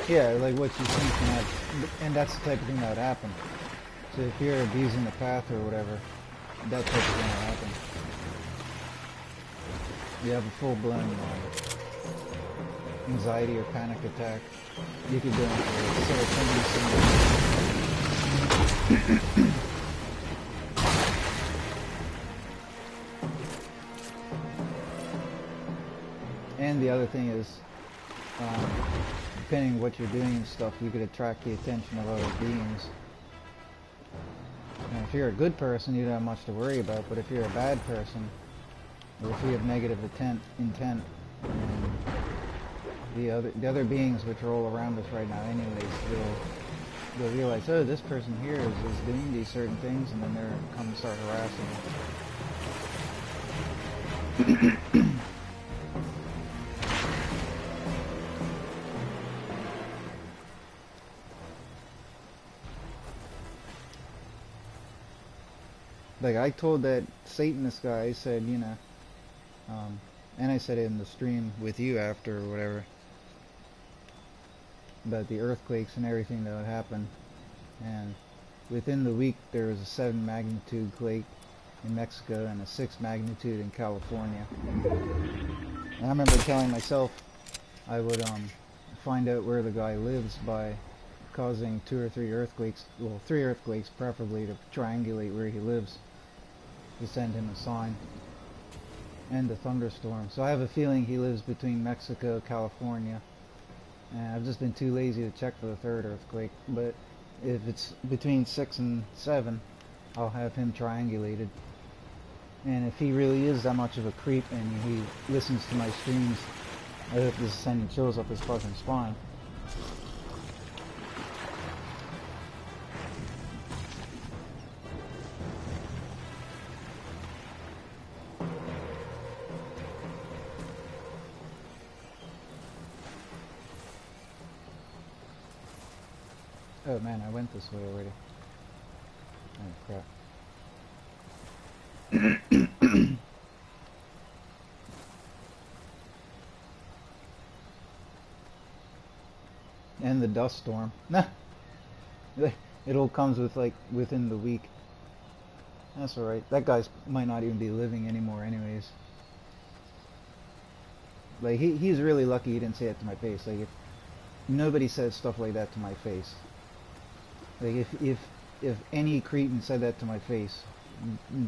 Yeah, like what you think can happen, and that's the type of thing that would happen. So if you're abusing the path or whatever, that type of thing will happen. You have a full-blown anxiety or panic attack. You could go into serotonin. And the other thing is, depending on what you're doing and stuff, you could attract the attention of other beings. And if you're a good person, you don't have much to worry about, but if you're a bad person, or if you have negative intent, the other beings which are all around us right now anyways, they'll realize, oh, this person here is doing these certain things, and then they're come and start harassing them. Like, I told that Satanist guy, I said, you know, and I said it in the stream with you after or whatever, about the earthquakes and everything that would happen. And within the week, there was a 7 magnitude quake in Mexico and a 6 magnitude in California. And I remember telling myself I would find out where the guy lives by causing 2 or 3 earthquakes, well, 3 earthquakes preferably, to triangulate where he lives, to send him a sign, and a thunderstorm. So I have a feeling he lives between Mexico, California, and I've just been too lazy to check for the 3rd earthquake. But if it's between 6 and 7, I'll have him triangulated. And if he really is that much of a creep and he listens to my streams, I hope this is sending chills up his fucking spine. Oh man, I went this way already. Oh crap. And the dust storm. Nah. It all comes with, like, within the week. That's alright. That guy might not even be living anymore anyways. Like, he's really lucky he didn't say that to my face. Like, if nobody says stuff like that to my face. Like, if any cretin said that to my face,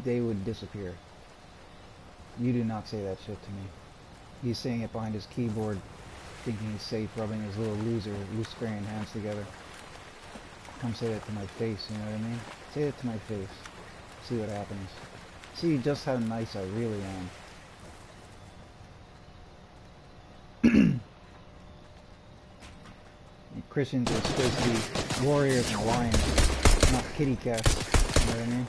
they would disappear. You do not say that shit to me. He's saying it behind his keyboard, thinking he's safe, rubbing his little loose squaring hands together. Come say that to my face, you know what I mean? Say it to my face. See what happens. See just how nice I really am. Christians are supposed to be warriors and lions, not kitty cats, you know what I mean?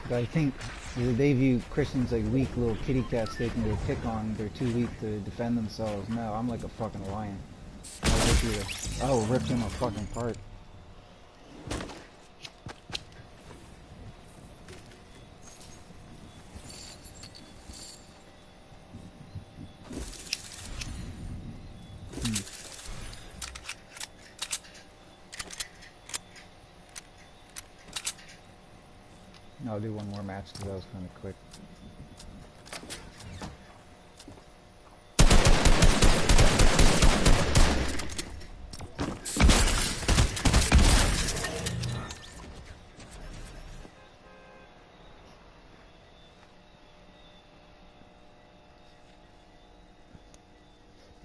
But I think they view Christians like weak little kitty cats they can go pick on. They're too weak to defend themselves. No, I'm like a fucking lion. I'll rip him a fucking apart. I'll do one more match because that was kind of quick.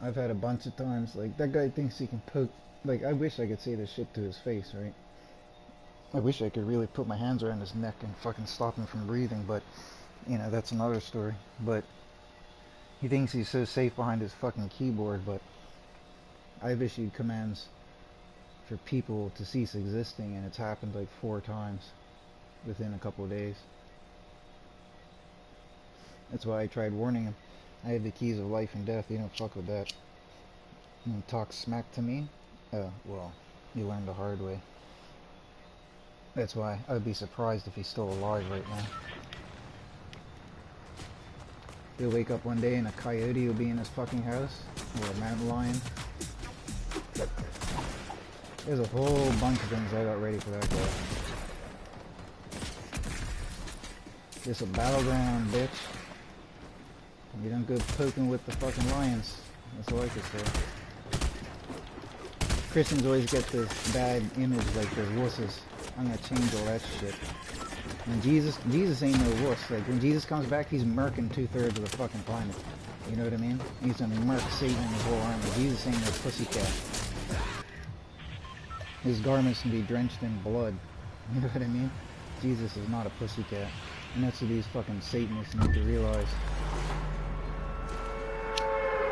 I've had a bunch of times, like, that guy thinks he can poke, like, I wish I could say this shit to his face, right? I wish I could really put my hands around his neck and fucking stop him from breathing, but, you know, that's another story. But he thinks he's so safe behind his fucking keyboard, but I've issued commands for people to cease existing, and it's happened like 4 times within a couple of days. That's why I tried warning him. I have the keys of life and death, you don't fuck with that. You talk smack to me? Oh, well, you learned the hard way. That's why I would be surprised if he's still alive right now. He'll wake up one day and a coyote will be in his fucking house, or a mountain lion. There's a whole bunch of things I got ready for that guy. Just a battleground, bitch. You don't go poking with the fucking lions. That's all I could say. Christians always get this bad image like they're wusses. I'm gonna change all that shit. And Jesus ain't no wuss. Like, when Jesus comes back, he's murking 2/3 of the fucking planet. You know what I mean? He's gonna murk Satan and his whole army. Jesus ain't no pussycat. His garments can be drenched in blood. You know what I mean? Jesus is not a pussycat. And that's what these fucking Satanists need to realize.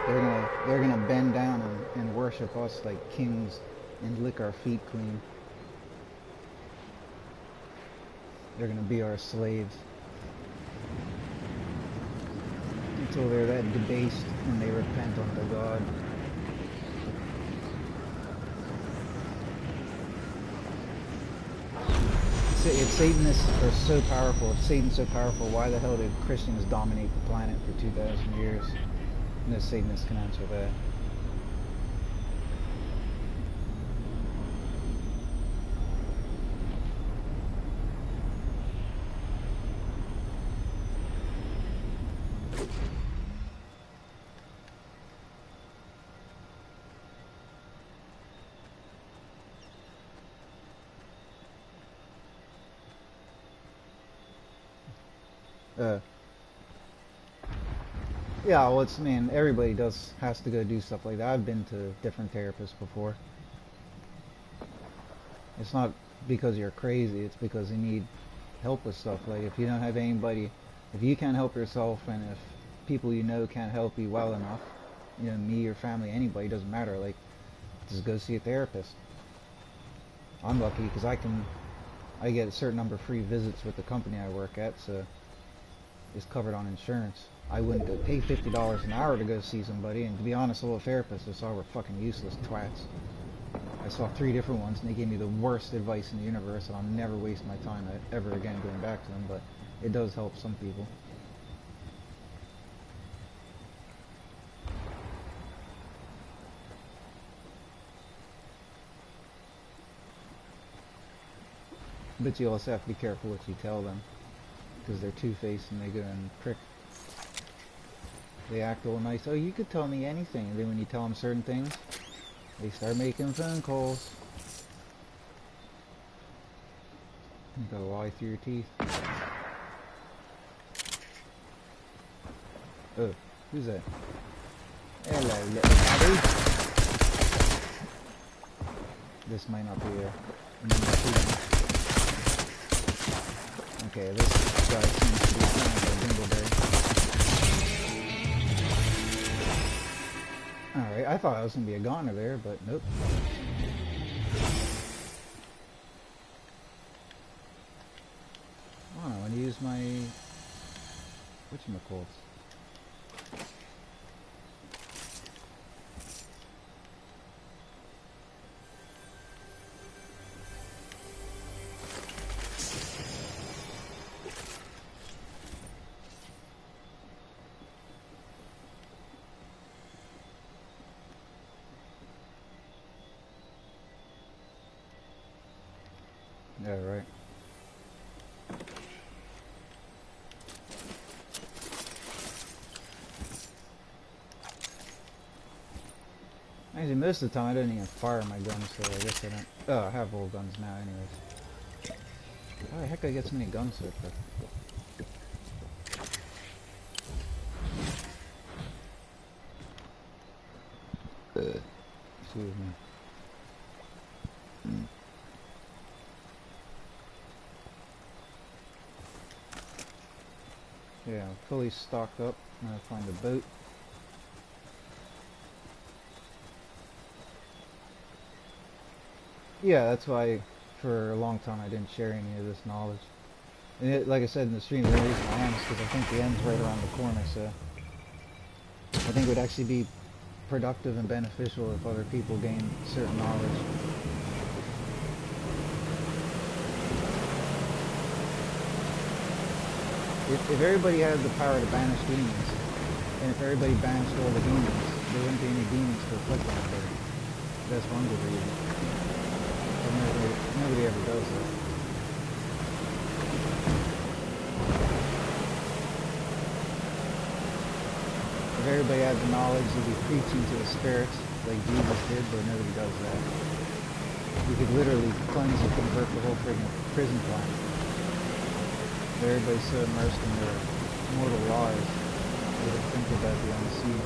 They're gonna bend down and worship us like kings and lick our feet clean. They're gonna be our slaves until they're that debased and they repent unto God. If Satanists are so powerful, if Satan's so powerful, why the hell did Christians dominate the planet for 2,000 years? No Satanist can answer that. Yeah, well, man, everybody has to go do stuff like that. I've been to different therapists before. It's not because you're crazy, it's because you need help with stuff. Like, if you don't have anybody, if you can't help yourself, and if people you know can't help you well enough, you know, me, your family, anybody, doesn't matter, like, just go see a therapist. I'm lucky because I get a certain number of free visits with the company I work at, so it's covered on insurance. I wouldn't go pay $50 an hour to go see somebody, and to be honest, all the therapists I saw were fucking useless twats. I saw 3 different ones, and they gave me the worst advice in the universe, and I'll never waste my time ever again going back to them, but it does help some people. But you also have to be careful what you tell them, because they're two-faced and they go and prick. They act all nice. Oh, you could tell me anything. And then when you tell them certain things, they start making phone calls. You gotta lie through your teeth. Oh, who's that? Hello, little buddy. This might not be a... Okay, this guy seems to be kind of a dingleberry. Alright, I thought I was going to be a goner there, but nope. I don't know, I want to use my... whatchamacallit? Yeah, right. Actually, most of the time I don't even fire my guns, so I guess I don't... Oh, I have all guns now anyways. How the heck I get so many guns so quick? Excuse me. Yeah, I'm fully stocked up. I'm gonna find a boat. Yeah, that's why for a long time I didn't share any of this knowledge. And it, like I said in the stream, the reason I am is because I think the end's right around the corner, so I think it would actually be productive and beneficial if other people gain certain knowledge. If everybody had the power to banish demons, and if everybody banished all the demons, there wouldn't be any demons to afflict anybody. That's one good reason. But nobody ever does that. If everybody had the knowledge, they'd be preaching to the spirits like Jesus did, but nobody does that. You could literally cleanse and convert the whole friggin' prison planet. Everybody's so immersed in their mortal lives, they don't think about the unseen.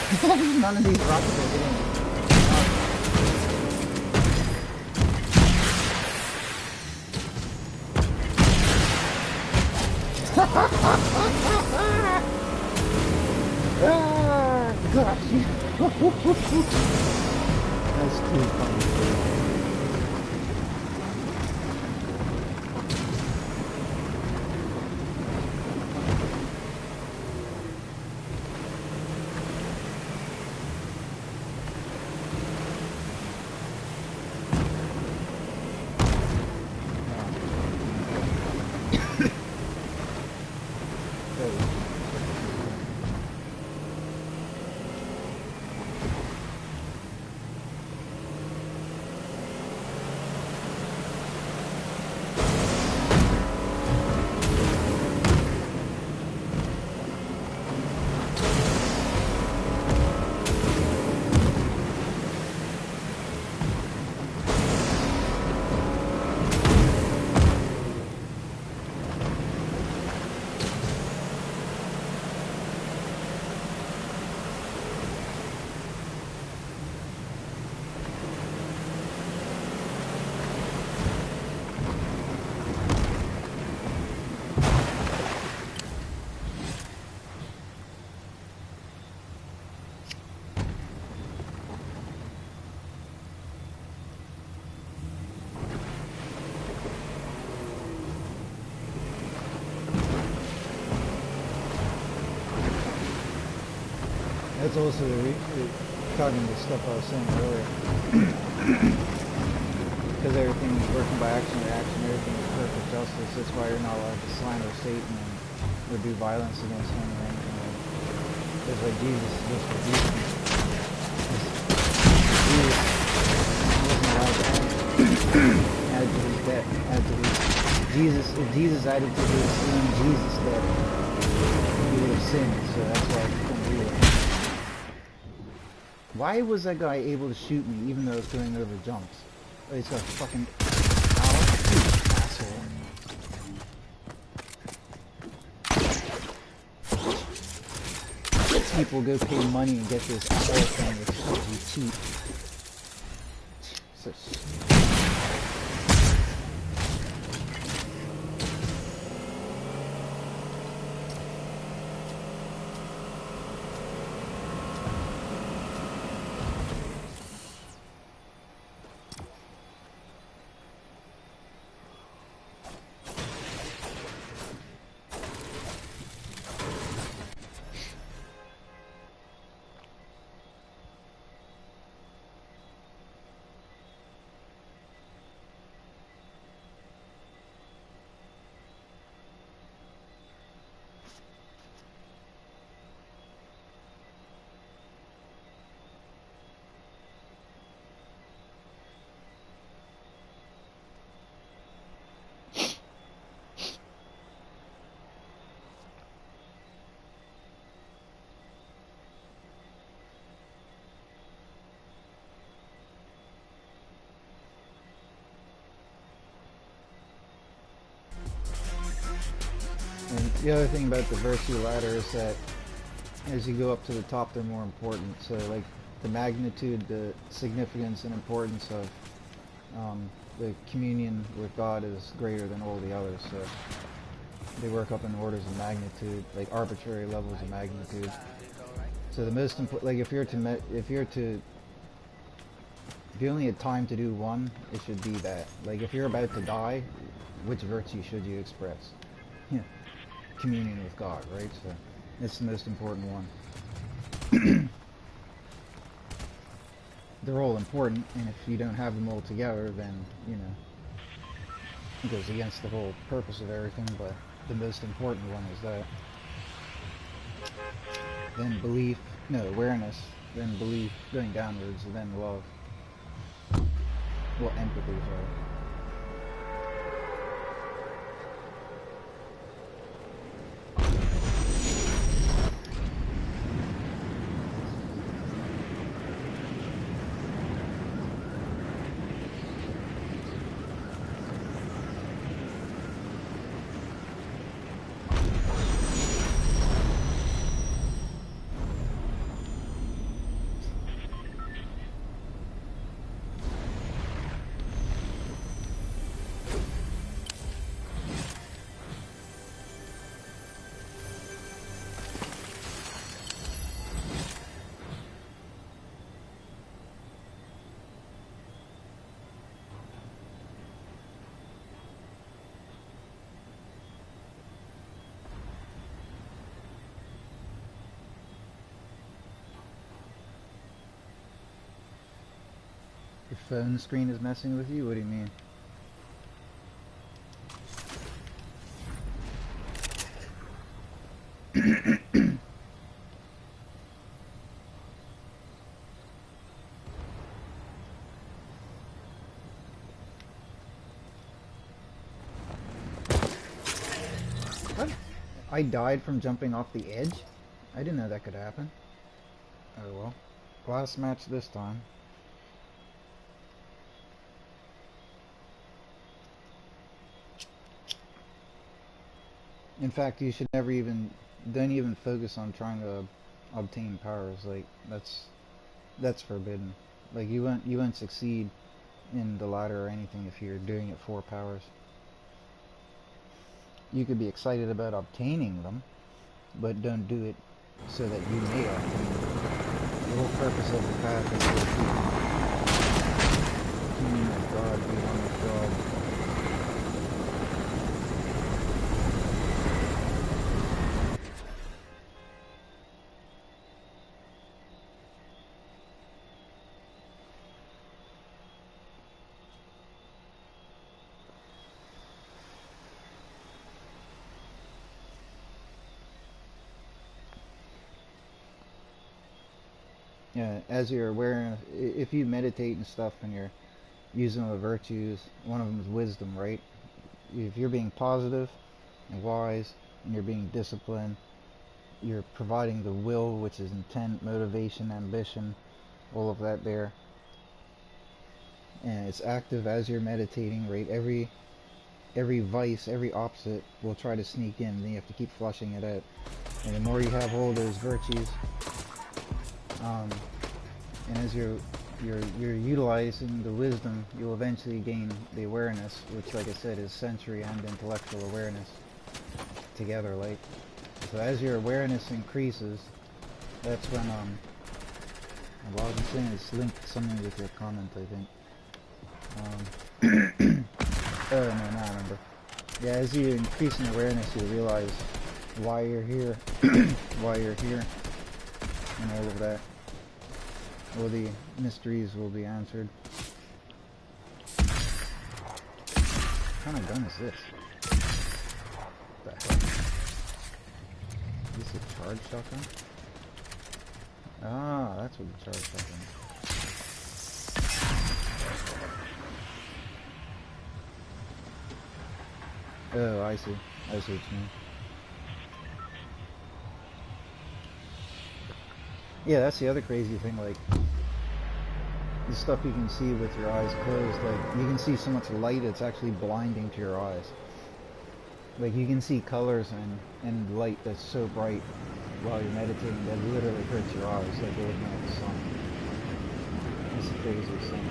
None of these rockets are hitting me. Ah, gosh. That's too funny. That's also talking the stuff I was saying earlier. Because everything is working by action reaction, everything is perfect justice. That's why you're not allowed to slander Satan or do violence against him or anything like that. It's like Jesus just rebuked him. Jesus wasn't allowed to add to his debt. If Jesus added to his sin, Jesus debt, he would have sinned, so that's why he couldn't do that. Why was that guy able to shoot me even though I was going over jumps? Oh, he's got a fucking asshole. People go pay money and get this oil thing which tells you cheap. Such And the other thing about the virtue ladder is that as you go up to the top, they're more important. So, like, the magnitude, the significance and importance of the communion with God is greater than all the others. So, they work up in orders of magnitude, like arbitrary levels of magnitude. So the most important, like, if you only had time to do one, it should be that. Like, if you're about to die, which virtue should you express? Yeah. Communion with God, right? So it's the most important one. They're all important, and if you don't have them all together, then, you know, it goes against the whole purpose of everything, but the most important one is that. Then belief, no, awareness, then belief, going downwards, and then love. Well, empathy, sorry. Phone screen is messing with you? What do you mean? What? I died from jumping off the edge? I didn't know that could happen. Oh well. Last match this time. In fact, you should never even, don't even focus on trying to obtain powers. Like, that's forbidden. Like, you won't succeed in the ladder or anything if you're doing it for powers. You could be excited about obtaining them, but don't do it so that you may obtain them. The whole purpose of the path is to communion with God, be one with God. Yeah, as you're aware, if you meditate and stuff and you're using the virtues, one of them is wisdom, right? If you're being positive and wise and you're being disciplined, you're providing the will, which is intent, motivation, ambition, all of that there. And it's active as you're meditating, right? Every vice, every opposite will try to sneak in, then you have to keep flushing it out. And the more you have all those virtues, and as you're utilizing the wisdom, you'll eventually gain the awareness, which, like I said, is sensory and intellectual awareness together. Like, so as your awareness increases, that's when what I was saying is linked something with your comment, I think. Oh no, now I remember. Yeah, as you increase in awareness, you realize why you're here, why you're here, and all of that. All the mysteries will be answered. What kind of gun is this? What the heck? Is this a charge shotgun? Ah, that's what the charge shotgun is. Oh, I see. I see what you mean. Yeah, that's the other crazy thing, like, the stuff you can see with your eyes closed, like, you can see so much light, it's actually blinding to your eyes. Like, you can see colors and light that's so bright while you're meditating that literally hurts your eyes, like you're looking at the sun. It's the craziest thing.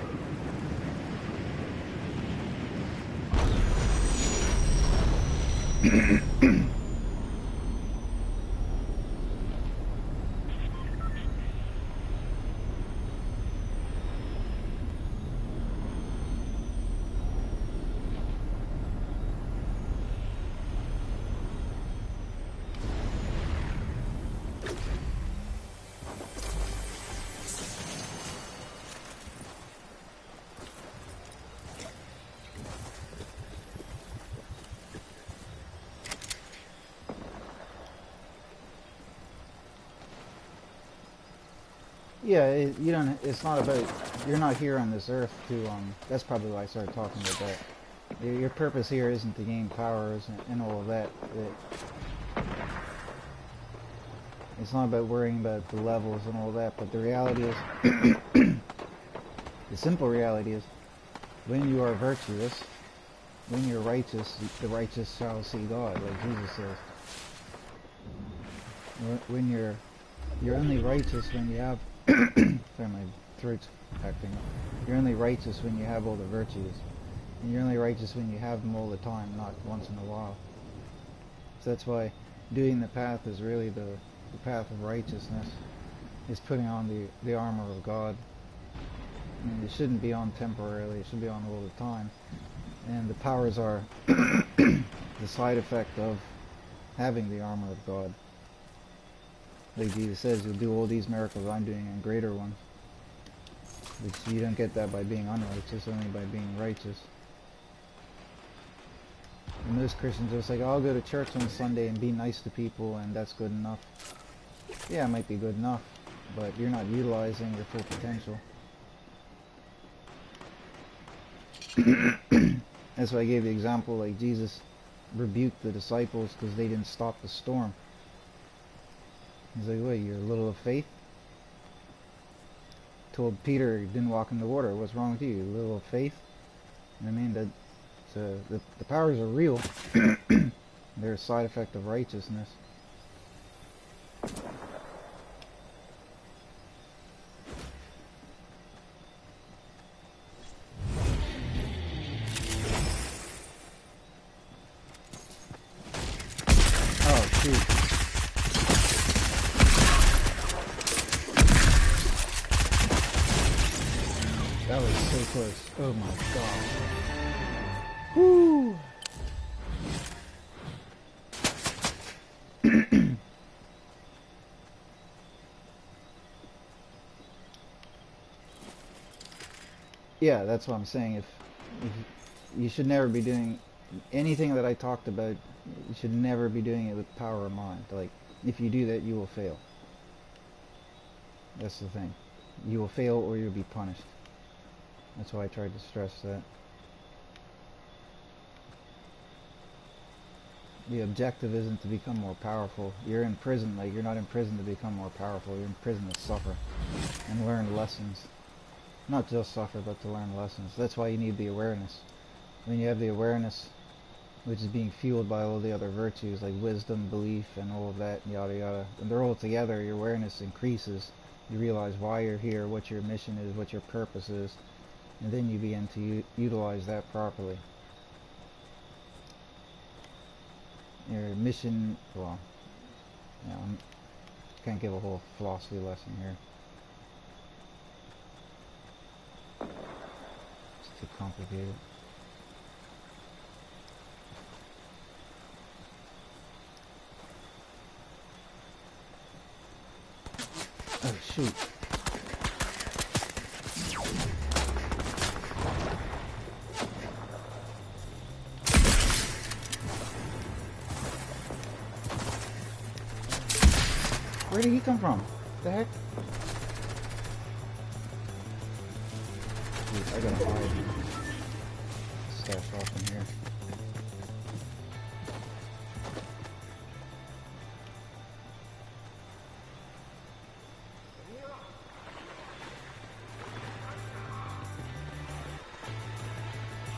Yeah, you don't. It's not about. You're not here on this earth to. That's probably why I started talking about that. Your purpose here isn't to gain powers and all of that. It's not about worrying about the levels and all that. But the reality is, the simple reality is, when you are virtuous, when you're righteous, the righteous shall see God, like Jesus says. When you're only righteous when you have. Sorry, my throat's acting up. You're only righteous when you have all the virtues. And you're only righteous when you have them all the time, not once in a while. So that's why doing the path is really the path of righteousness. Is putting on the armor of God. I mean, it shouldn't be on temporarily, it should be on all the time. And the powers are the side effect of having the armor of God. Like Jesus says, you'll do all these miracles I'm doing and greater ones. Which you don't get that by being unrighteous, only by being righteous. And most Christians are just like, oh, I'll go to church on Sunday and be nice to people and that's good enough. Yeah, it might be good enough, but you're not utilizing your full potential. That's why I gave the example, like Jesus rebuked the disciples because they didn't stop the storm. He's like, wait, you're little of faith? Told Peter he didn't walk in the water. What's wrong with you? Little of faith? I mean, the powers are real. They're a side effect of righteousness. Oh, shoot. That was so close. Oh my god. Whoo! Yeah, that's what I'm saying. If you should never be doing anything that I talked about. You should never be doing it with power of mind. Like, if you do that, you will fail. That's the thing. You will fail or you'll be punished. That's why I tried to stress that. The objective isn't to become more powerful. You're in prison, like, you're not in prison to become more powerful. You're in prison to suffer and learn lessons. Not just suffer, but to learn lessons. That's why you need the awareness. When you have the awareness, which is being fueled by all the other virtues like wisdom, belief, and all of that, yada yada. When they're all together, your awareness increases. You realize why you're here, what your mission is, what your purpose is, and then you begin to utilize that properly. Your mission, well, yeah, I can't give a whole philosophy lesson here. It's too complicated. Oh shoot. Where did he come from? What the heck? Dude, I gotta hide. Stash off in here.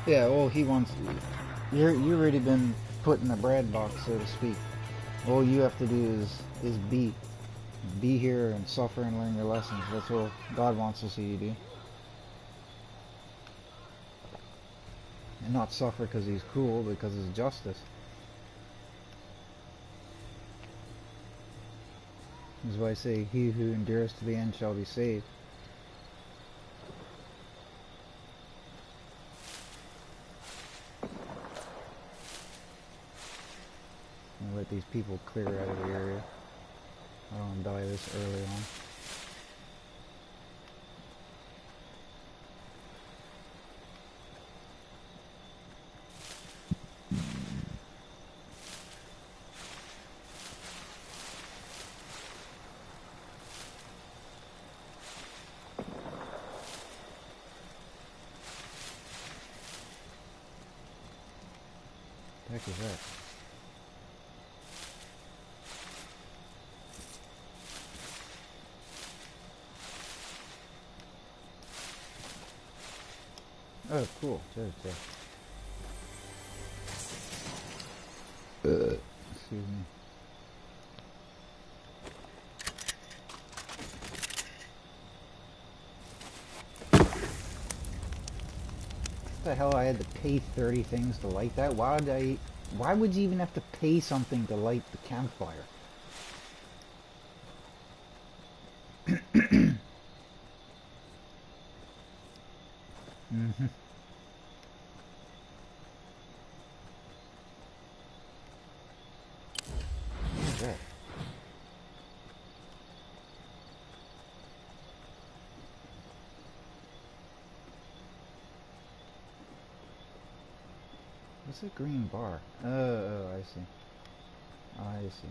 Yeah, well, he wants. You've already been put in the bread box, so to speak. All you have to do is be here and suffer and learn your lessons. That's all God wants to see you do. And not suffer because he's cruel, because it's justice. That's why I say, he who endures to the end shall be saved. And let these people clear out of the area. I don't want to die this early on. What the heck is that? Oh, cool. Excuse me. What the hell? I had to pay 30 things to light that? Why would you even have to pay something to light the campfire? Mm-hmm. What is that? What's a green bar? Oh, I see. I see.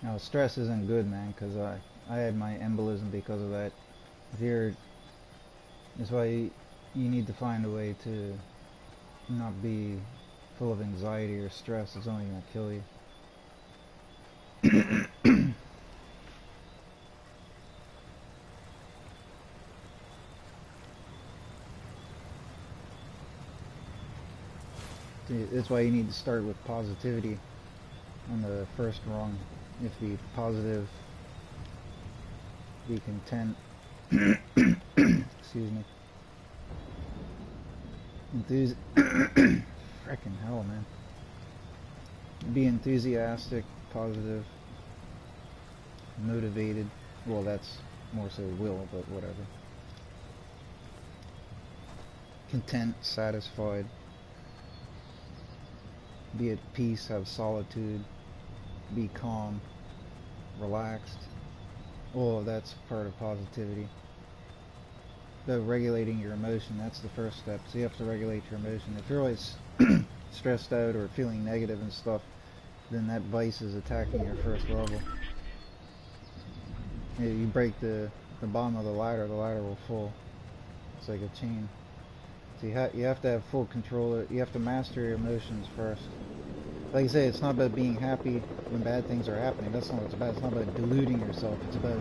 Now, stress isn't good, man, because I had my embolism because of that. If you're, that's why you need to find a way to not be full of anxiety or stress. It's only going to kill you. See, that's why you need to start with positivity on the first rung. You have to be positive, be content. Excuse me. Frickin' hell, man. Be enthusiastic, positive, motivated. Well, that's more so will, but whatever. Content, satisfied. Be at peace, have solitude. Be calm, relaxed. All of that's part of positivity. But regulating your emotion, that's the first step. So you have to regulate your emotion. If you're always stressed out or feeling negative and stuff, then that vice is attacking your first level. You break the bottom of the ladder will fall. It's like a chain. So you have to have full control. You have to master your emotions first. Like I say, it's not about being happy when bad things are happening. That's not what it's about. It's not about deluding yourself. It's about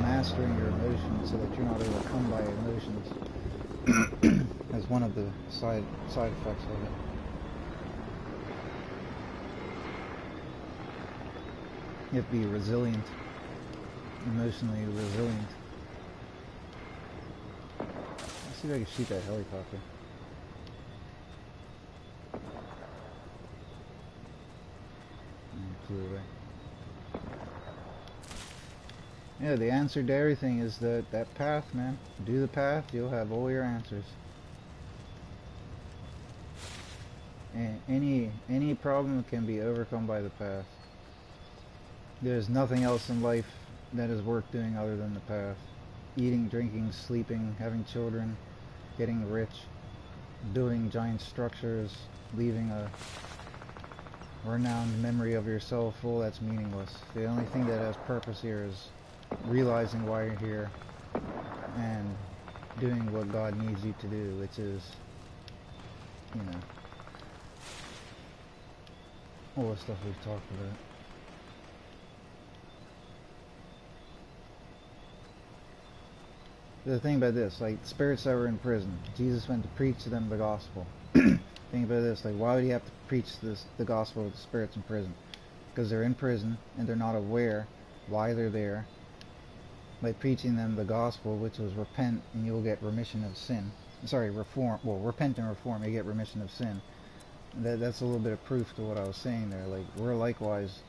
mastering your emotions so that you're not overcome by emotions. As one of the side effects of it. You have to be resilient, emotionally resilient. Let's see if I can shoot that helicopter. Flew away. Yeah, the answer to everything is that path, man. Do the path, you'll have all your answers. And any problem can be overcome by the path. There's nothing else in life that is worth doing other than the path. Eating, drinking, sleeping, having children, getting rich, building giant structures, leaving a renowned memory of yourself, well, that's meaningless. The only thing that has purpose here is realizing why you're here and doing what God needs you to do, which is, you know, all the stuff we've talked about. The thing about this, like spirits that were in prison, Jesus went to preach to them the gospel. Think about this, like why would he have to preach the gospel to the spirits in prison? Because they're in prison and they're not aware why they're there. By preaching them the gospel, which was repent and you'll get remission of sin. Sorry, reform. Well, repent and reform, you get remission of sin. That's a little bit of proof to what I was saying there. Like we're likewise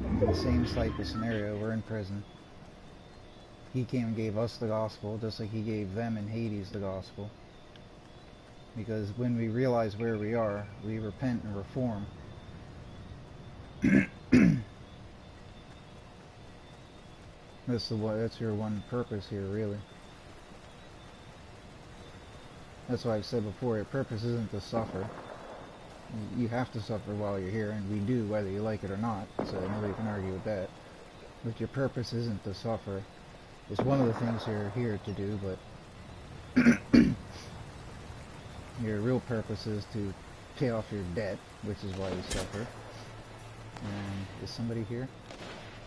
in the same type of scenario. We're in prison. He came and gave us the gospel, just like he gave them in Hades the gospel. Because when we realize where we are, we repent and reform. That's your one purpose here, really. That's why I said before, your purpose isn't to suffer. You have to suffer while you're here, and we do, whether you like it or not, so nobody can argue with that. But your purpose isn't to suffer. It's one of the things you're here to do, but your real purpose is to pay off your debt, which is why you suffer. And is somebody here?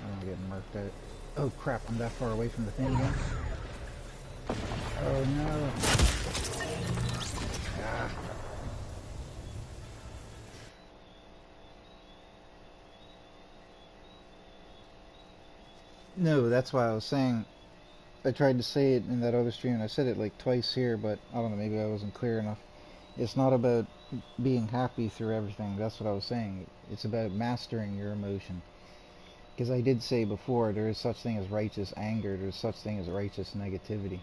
I don't get murked out. Oh crap, I'm that far away from the thing again. Oh no. Ah. No, that's why I was saying, I tried to say it in that other stream, and I said it like twice here, but I don't know, maybe I wasn't clear enough. It's not about being happy through everything, that's what I was saying. It's about mastering your emotion. Because I did say before, there is such thing as righteous anger, there's such thing as righteous negativity.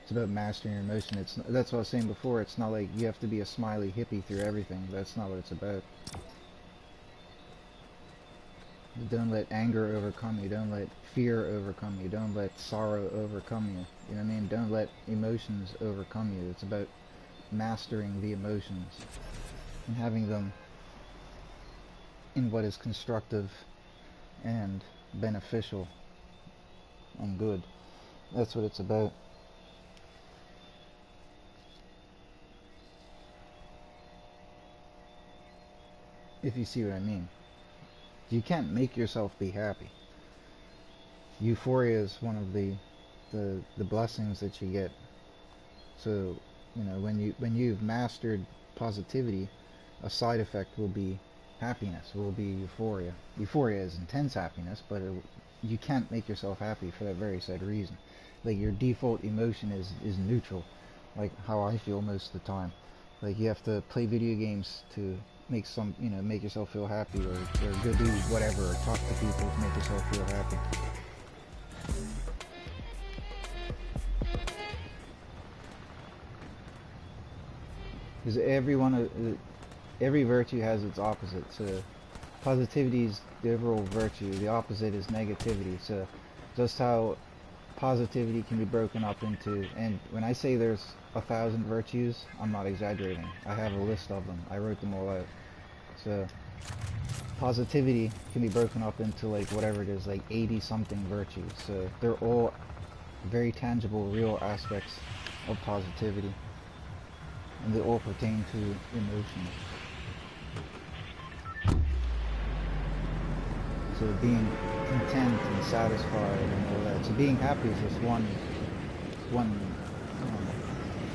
It's about mastering your emotion. That's what I was saying before. It's not like you have to be a smiley hippie through everything. That's not what it's about. Don't let anger overcome you. Don't let fear overcome you. Don't let sorrow overcome you. You know what I mean? Don't let emotions overcome you. It's about mastering the emotions and having them in what is constructive and beneficial and good. That's what it's about. If you see what I mean. You can't make yourself be happy. Euphoria is one of the blessings that you get. So, you know, when you've mastered positivity, a side effect will be happiness, will be euphoria. Euphoria is intense happiness, but you can't make yourself happy for that very said reason. Like, your default emotion is neutral, like how I feel most of the time. Like, you have to play video games to make yourself feel happy, or go do whatever, or talk to people to make yourself feel happy. Because every virtue has its opposite. So positivity is the overall virtue. The opposite is negativity. So just how positivity can be broken up into, and when I say there's 1,000 virtues, I'm not exaggerating. I have a list of them. I wrote them all out. So positivity can be broken up into, like, whatever it is, like 80 something virtues. So they're all very tangible, real aspects of positivity, and they all pertain to emotion. So being content and satisfied and all that. So being happy is just one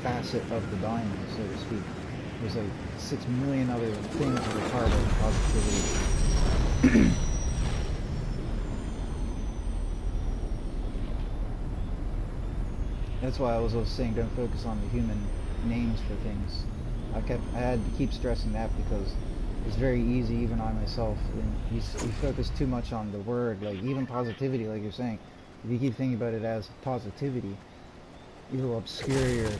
facet of the diamond, so to speak. There's like 6 million other things that are part of positivity. That's why I was always saying don't focus on the human names for things. I had to keep stressing that because it's very easy, even I myself, when you focus too much on the word, like even positivity, like you're saying, if you keep thinking about it as positivity, it'll obscure your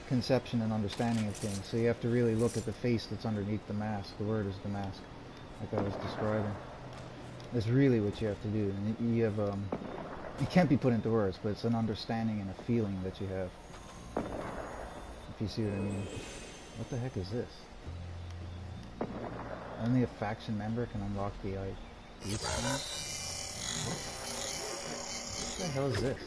conception and understanding of things. So you have to really look at the face that's underneath the mask. The word is the mask, like I was describing. That's really what you have to do. And you have, it can't be put into words, but it's an understanding and a feeling that you have. If you see what I mean. What the heck is this? Only a faction member can unlock the ID scanner? What the hell is this?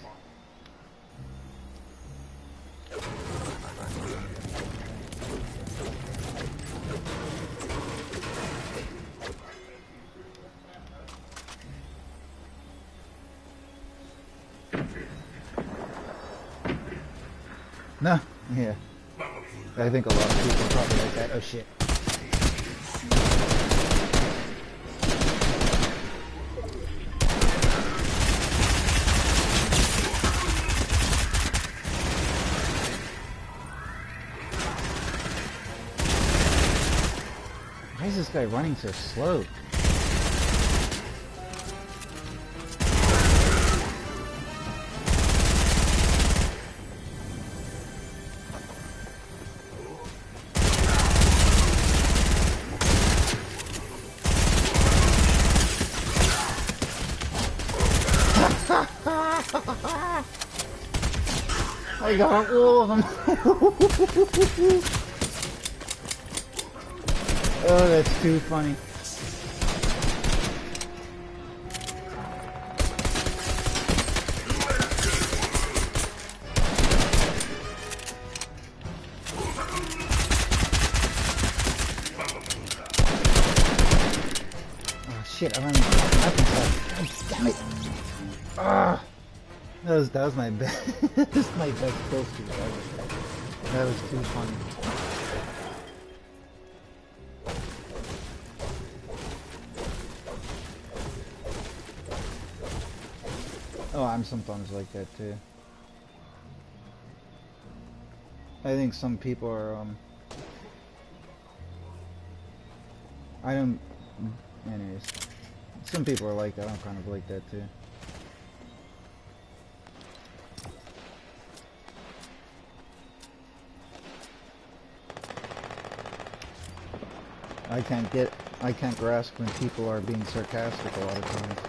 No, yeah. I think a lot of people probably like that. Oh shit. Why is this guy running so slow? I got all of them. Oh, that's too funny. Oh shit, I'm running weapon stuff. God damn it. Ah. That was my best. That was my best kill streak ever. That was too funny. Oh, I'm sometimes like that too. I think some people are I don't Anyways, some people are like that. I'm kind of like that too. I can't grasp when people are being sarcastic a lot of times.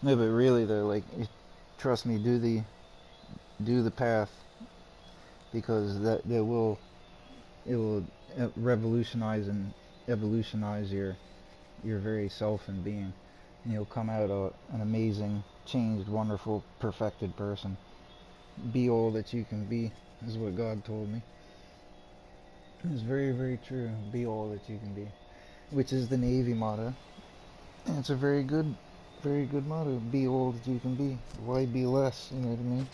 No, but really though, like, trust me, do the path, because that will it will revolutionize and evolutionize your very self and being, and you'll come out an amazing, changed, wonderful, perfected person. Be all that you can be, is what God told me. It's very, very true. Be all that you can be, which is the Navy motto, and it's a very good motto. Be all that you can be. Why be less? You know what I mean?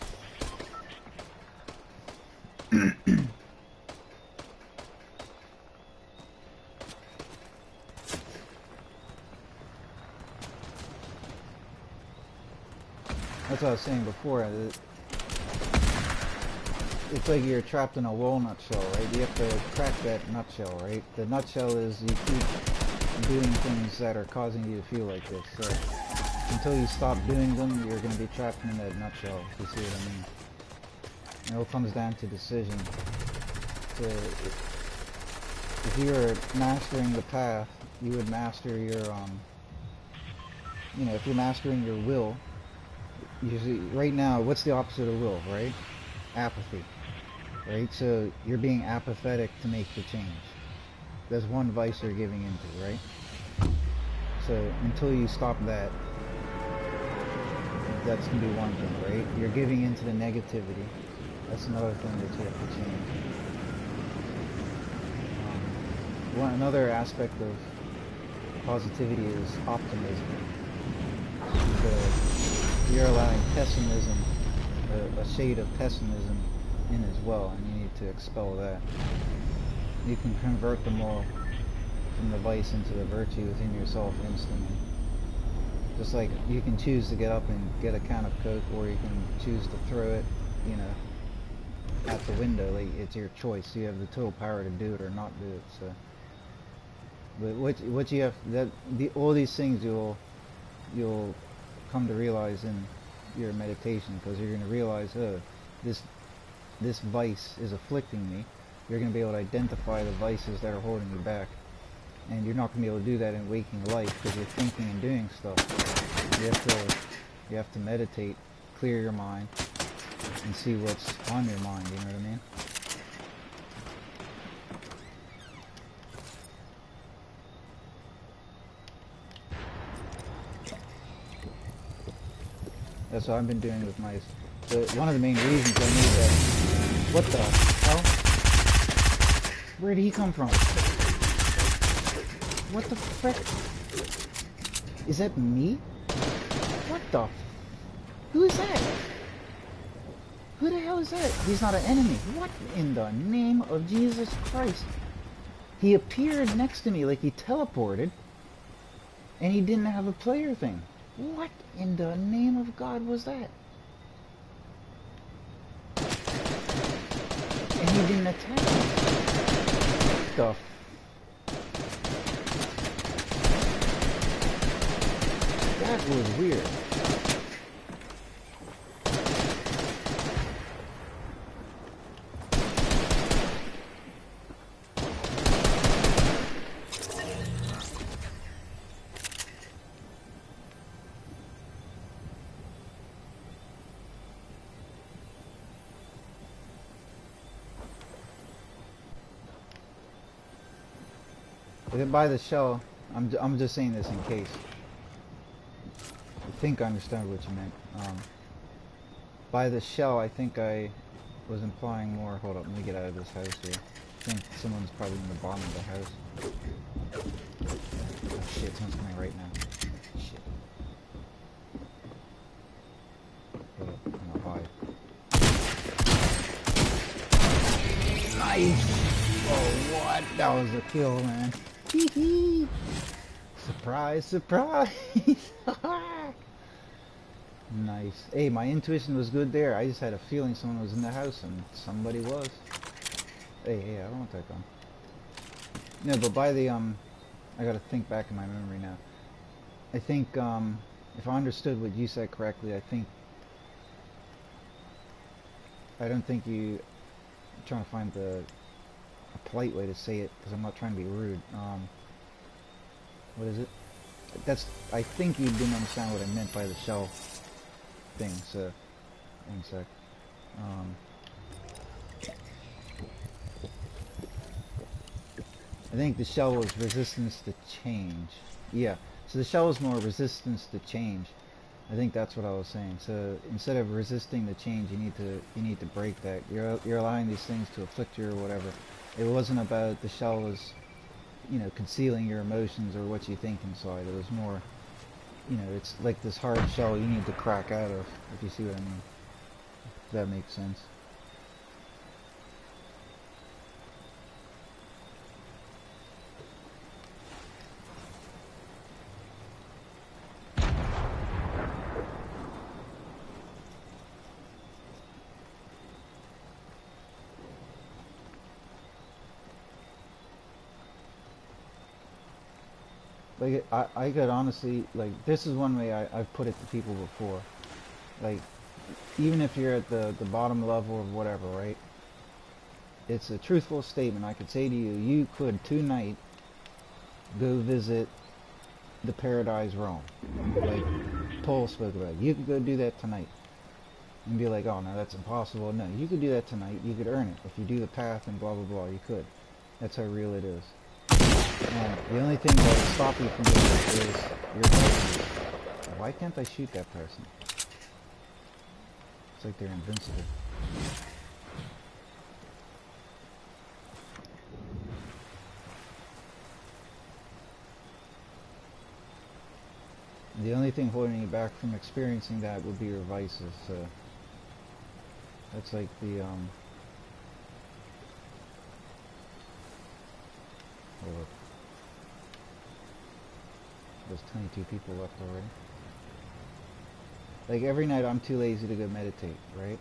That's what I was saying before. It's like you're trapped in a walnut shell, right? You have to crack that nutshell, right? The nutshell is you keep doing things that are causing you to feel like this. So until you stop doing them, you're going to be trapped in that nutshell, if you see what I mean. And it all comes down to decision. So if you're mastering the path, you would master your, if you're mastering your will, usually, right now, what's the opposite of will, right? Apathy, right? So you're being apathetic to make the change. That's one vice you're giving into, right? So until you stop that, that's going to be one thing, right? You're giving into the negativity. That's another thing that you have to change. Another aspect of positivity is optimism. So you're allowing pessimism, a shade of pessimism in as well, and you need to expel that. You can convert them all from the vice into the virtue within yourself instantly. Just like you can choose to get up and get a can of Coke, or you can choose to throw it, out the window. Like, it's your choice. You have the total power to do it or not do it. So, but what you have, all these things you'll come to realize in your meditation, because you're going to realize, oh, this vice is afflicting me. You're going to be able to identify the vices that are holding you back, and you're not going to be able to do that in waking life because you're thinking and doing stuff. You have to meditate, clear your mind, and see what's on your mind. You know what I mean? That's what I've been doing with my... one of the main reasons I need that... What the hell? Where did he come from? What the frick? Is that me? What the... Who is that? Who the hell is that? He's not an enemy. What in the name of Jesus Christ? He appeared next to me like he teleported, and he didn't have a player thing. What in the name of God was that? And he didn't attack me. What the that was weird. By the shell, I'm just saying this in case. I think I understand what you meant. By the shell, I think I was implying more. Hold up, let me get out of this house here. I think someone's probably in the bottom of the house. Oh shit, someone's coming right now. Shit. Hold up, I'm gonna hide. Nice! Oh, what? That was a kill, man. Surprise, surprise! Nice. Hey, my intuition was good there. I just had a feeling someone was in the house, and somebody was. Hey, I don't want that gun. No, but by the, I gotta think back in my memory now. I think, if I understood what you said correctly, I don't think I'm trying to find a polite way to say it, because I'm not trying to be rude. What is it? I think you didn't understand what I meant by the shell thing, so, one sec. I think the shell was resistance to change. Yeah, so the shell is more resistance to change. I think that's what I was saying. So instead of resisting the change, you need to break that. You're allowing these things to afflict you or whatever. It wasn't about the shell was, concealing your emotions or what you think inside. It was more, it's like this hard shell you need to crack out of, if you see what I mean. If that makes sense. Like, I could honestly, like, this is one way I've put it to people before. Like, even if you're at the bottom level of whatever, right? It's a truthful statement. I could say to you, you could tonight go visit the Paradise Realm. Like Paul spoke about. You could go do that tonight. And be like, oh no, that's impossible. No, you could do that tonight. You could earn it. If you do the path and blah blah blah, you could. That's how real it is. And the only thing that will stop you from doing it is your ability. Why can't I shoot that person? It's like they're invincible. The only thing holding you back from experiencing that would be your vices. So that's like the hold up. There's 22 people left already. Like every night I'm too lazy to go meditate, right?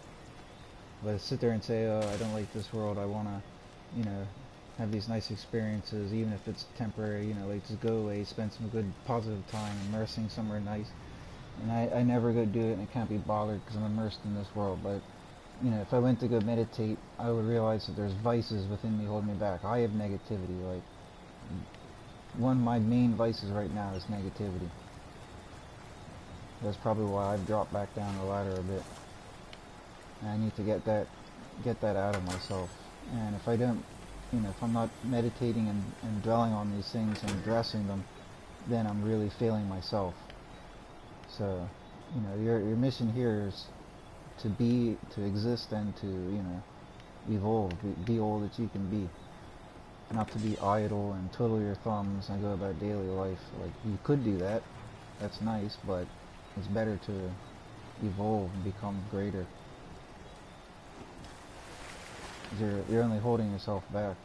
But I sit there and say, oh, I don't like this world. I want to, have these nice experiences, even if it's temporary, like just go away, spend some good positive time immersing somewhere nice. And I never go do it, and I can't be bothered because I'm immersed in this world. But, if I went to go meditate, I would realize that there's vices within me holding me back. I have negativity. Like, one of my main vices right now is negativity. That's probably why I've dropped back down the ladder a bit. And I need to get that out of myself. And if I don't, if I'm not meditating and dwelling on these things and addressing them, then I'm really failing myself. So, your mission here is to exist and to, evolve, be all that you can be. Not to be idle and twiddle your thumbs and go about daily life. Like, you could do that. That's nice, but it's better to evolve and become greater. You're only holding yourself back.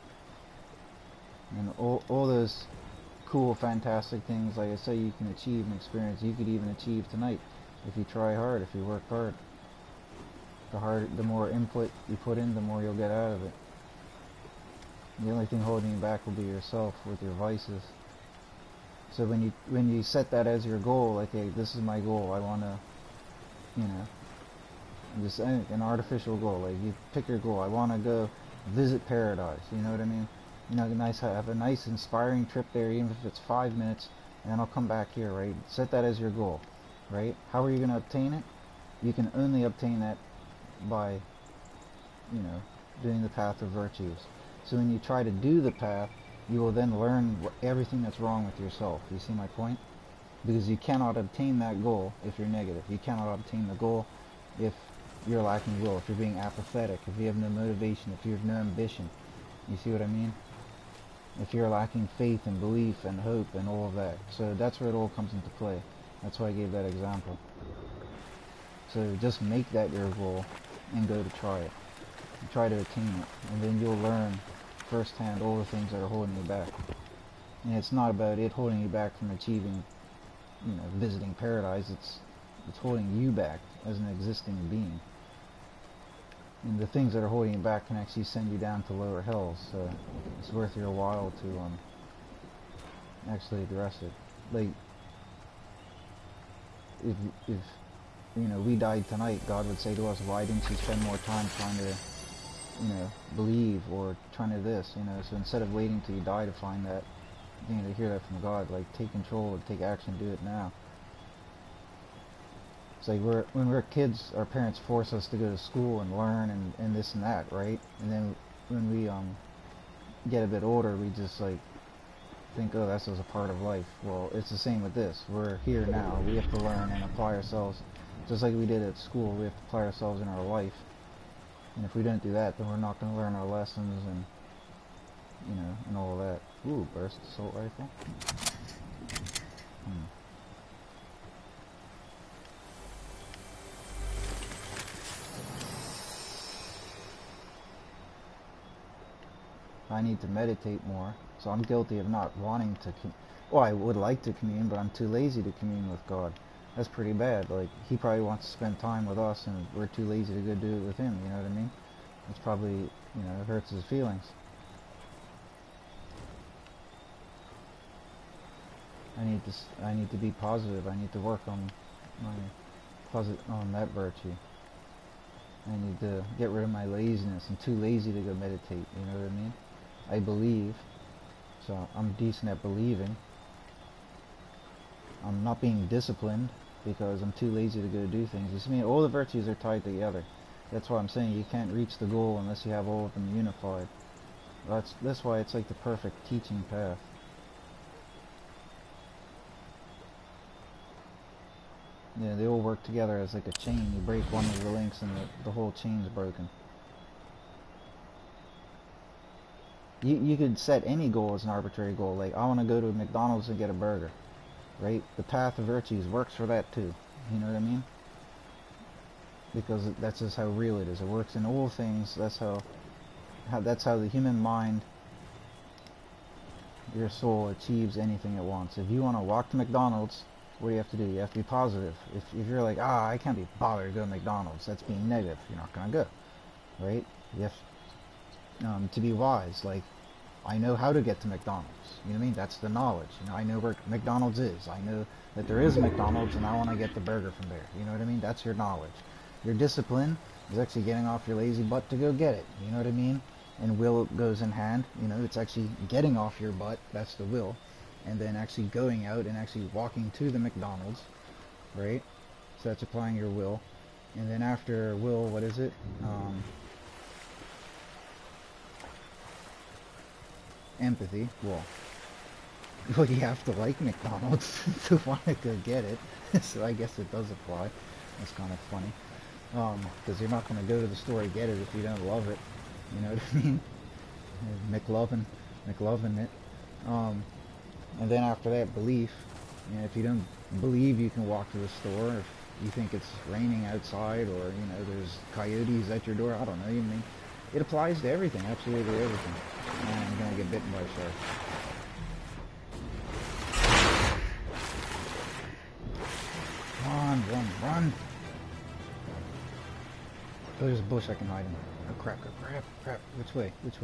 And all those cool, fantastic things, like I say, you can achieve and experience, you could even achieve tonight if you try hard, if you work hard. The more input you put in, the more you'll get out of it. The only thing holding you back will be yourself with your vices. So when you set that as your goal, like, hey, this is my goal, I want to, just an artificial goal. Like, you pick your goal. I want to go visit paradise. You know what I mean? Have a nice, inspiring trip there, even if it's 5 minutes, and then I'll come back here, right? Set that as your goal, right? How are you going to obtain it? You can only obtain that by, doing the path of virtues. So when you try to do the path, you will then learn everything that's wrong with yourself. You see my point? Because you cannot obtain that goal if you're negative. You cannot obtain the goal if you're lacking will, if you're being apathetic, if you have no motivation, if you have no ambition. You see what I mean? If you're lacking faith and belief and hope and all of that. So that's where it all comes into play. That's why I gave that example. So just make that your goal and go to try it. Try to attain it, and then you'll learn firsthand all the things that are holding you back. And it's not about it holding you back from achieving, visiting paradise. It's holding you back as an existing being. And the things that are holding you back can actually send you down to lower hells. So it's worth your while to actually address it. Like, if we died tonight, God would say to us, why didn't you spend more time trying to, believe, or trying to this, so instead of waiting till you die to find that, to hear that from God, like, take control, take action, do it now. It's like when we're kids, our parents force us to go to school and learn and this and that, right? And then when we get a bit older, we just like think, oh, that's just a part of life. Well, it's the same with this. We're here now. We have to learn and apply ourselves, just like we did at school. We have to apply ourselves in our life. And if we don't do that, then we're not going to learn our lessons and and all of that. Ooh, burst assault rifle. I need to meditate more, so I'm guilty of not wanting to well, I would like to commune, but I'm too lazy to commune with God. That's pretty bad. Like, he probably wants to spend time with us, and we're too lazy to go do it with him, you know what I mean? It's probably, it hurts his feelings. I need to be positive. I need to work on that virtue. I need to get rid of my laziness. I'm too lazy to go meditate, you know what I mean? I believe, so I'm decent at believing. I'm not being disciplined because I'm too lazy to go do things. You see, all the virtues are tied together. That's why I'm saying you can't reach the goal unless you have all of them unified. That's why it's like the perfect teaching path. Yeah, they all work together as like a chain. You break one of the links and the whole chain's broken. You could set any goal as an arbitrary goal. Like, I want to go to McDonald's and get a burger. Right? The path of virtues works for that too. You know what I mean? Because that's just how real it is. It works in all things. That's how the human mind, your soul, achieves anything it wants. If you want to walk to McDonald's, what do you have to do? You have to be positive. If you're like, I can't be bothered to go to McDonald's, that's being negative. You're not gonna go, right? You have to be wise. Like, I know how to get to McDonald's. You know what I mean? That's the knowledge. I know where McDonald's is. I know that there is a McDonald's, and I want to get the burger from there. You know what I mean? That's your knowledge. Your discipline is actually getting off your lazy butt to go get it. You know what I mean? And will goes in hand. It's actually getting off your butt. That's the will. And then actually going out and actually walking to the McDonald's, right? So that's applying your will. And then after will, what is it? Empathy. Well, you have to like McDonald's to want to go get it. So I guess it does apply. That's kind of funny. Because you're not going to go to the store and get it if you don't love it. You know what I mean? McLovin it. And then after that, belief. If you don't believe you can walk to the store, if you think it's raining outside, or there's coyotes at your door, I don't know. You know what I mean? It applies to everything, absolutely everything. And I'm gonna get bitten by a shark. Come on, run! Oh, there's a bush I can hide in. Oh crap! Which way? This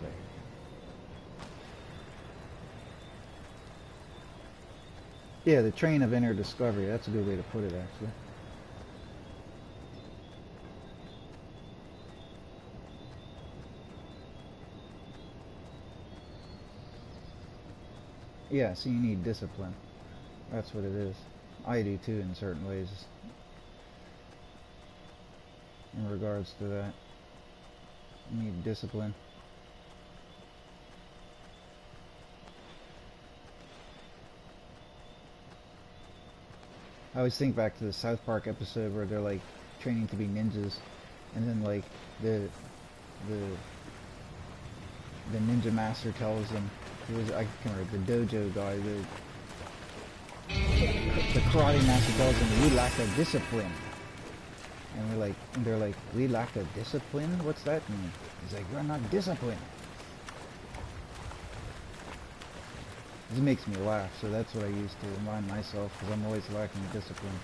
way. Yeah, the train of inner discovery. That's a good way to put it, actually. Yeah, so you need discipline. That's what it is. I do too in certain ways in regards to that. You need discipline. I always think back to the South Park episode where they're like training to be ninjas, and then like the ninja master tells them, I can't remember, the dojo guy, the karate master tells them, we lack a discipline. And they're like, we lack a discipline? What's that mean? He's like, you're not disciplined. It makes me laugh, so that's what I use to remind myself, because I'm always lacking discipline.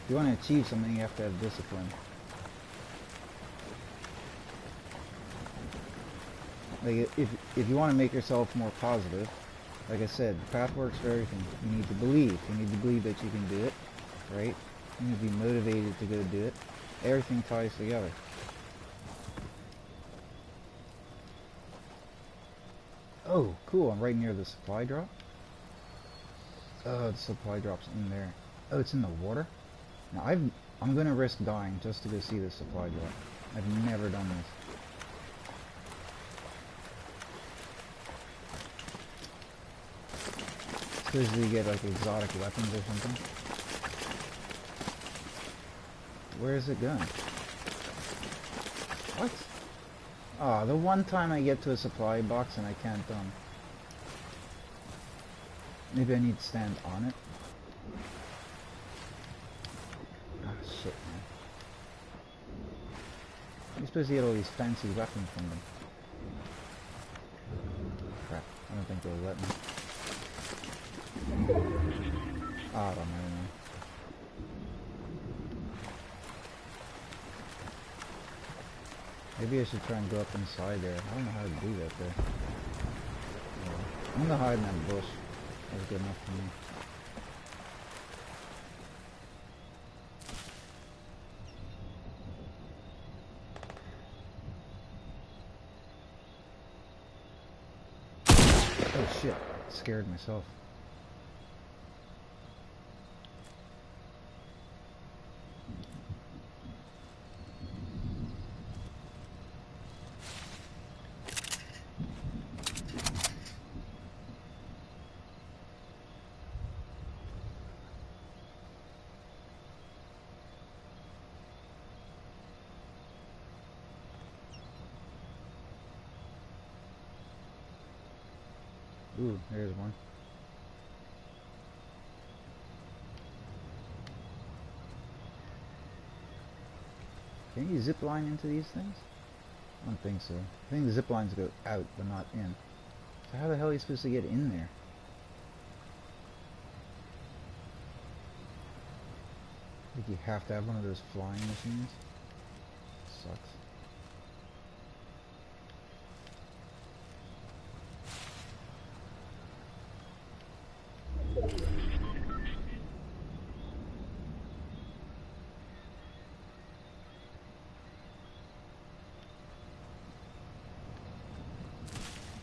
If you want to achieve something, you have to have discipline. Like, if you want to make yourself more positive, like I said, the path works for everything. You need to believe. You need to believe that you can do it, right? You need to be motivated to go do it. Everything ties together. Oh, cool. I'm right near the supply drop. Oh, the supply drop's in there. Oh, it's in the water? Now, I'm going to risk dying just to go see the supply drop. I've never done this. Supposedly you get like exotic weapons or something. Where is it going? What? Ah, the one time I get to a supply box and I can't maybe I need to stand on it. Ah, shit, man. You're supposed to get all these fancy weapons from them. Crap, I don't think they'll let me. Ah, I don't know. Maybe I should try and go up inside there. I don't know how to do that there. I'm gonna hide in that bush. That's good enough for me. Oh shit, scared myself. Ooh, there's one. Can you zip line into these things? I don't think so. I think the zip lines go out, but not in. So how the hell are you supposed to get in there? I think you have to have one of those flying machines. Sucks.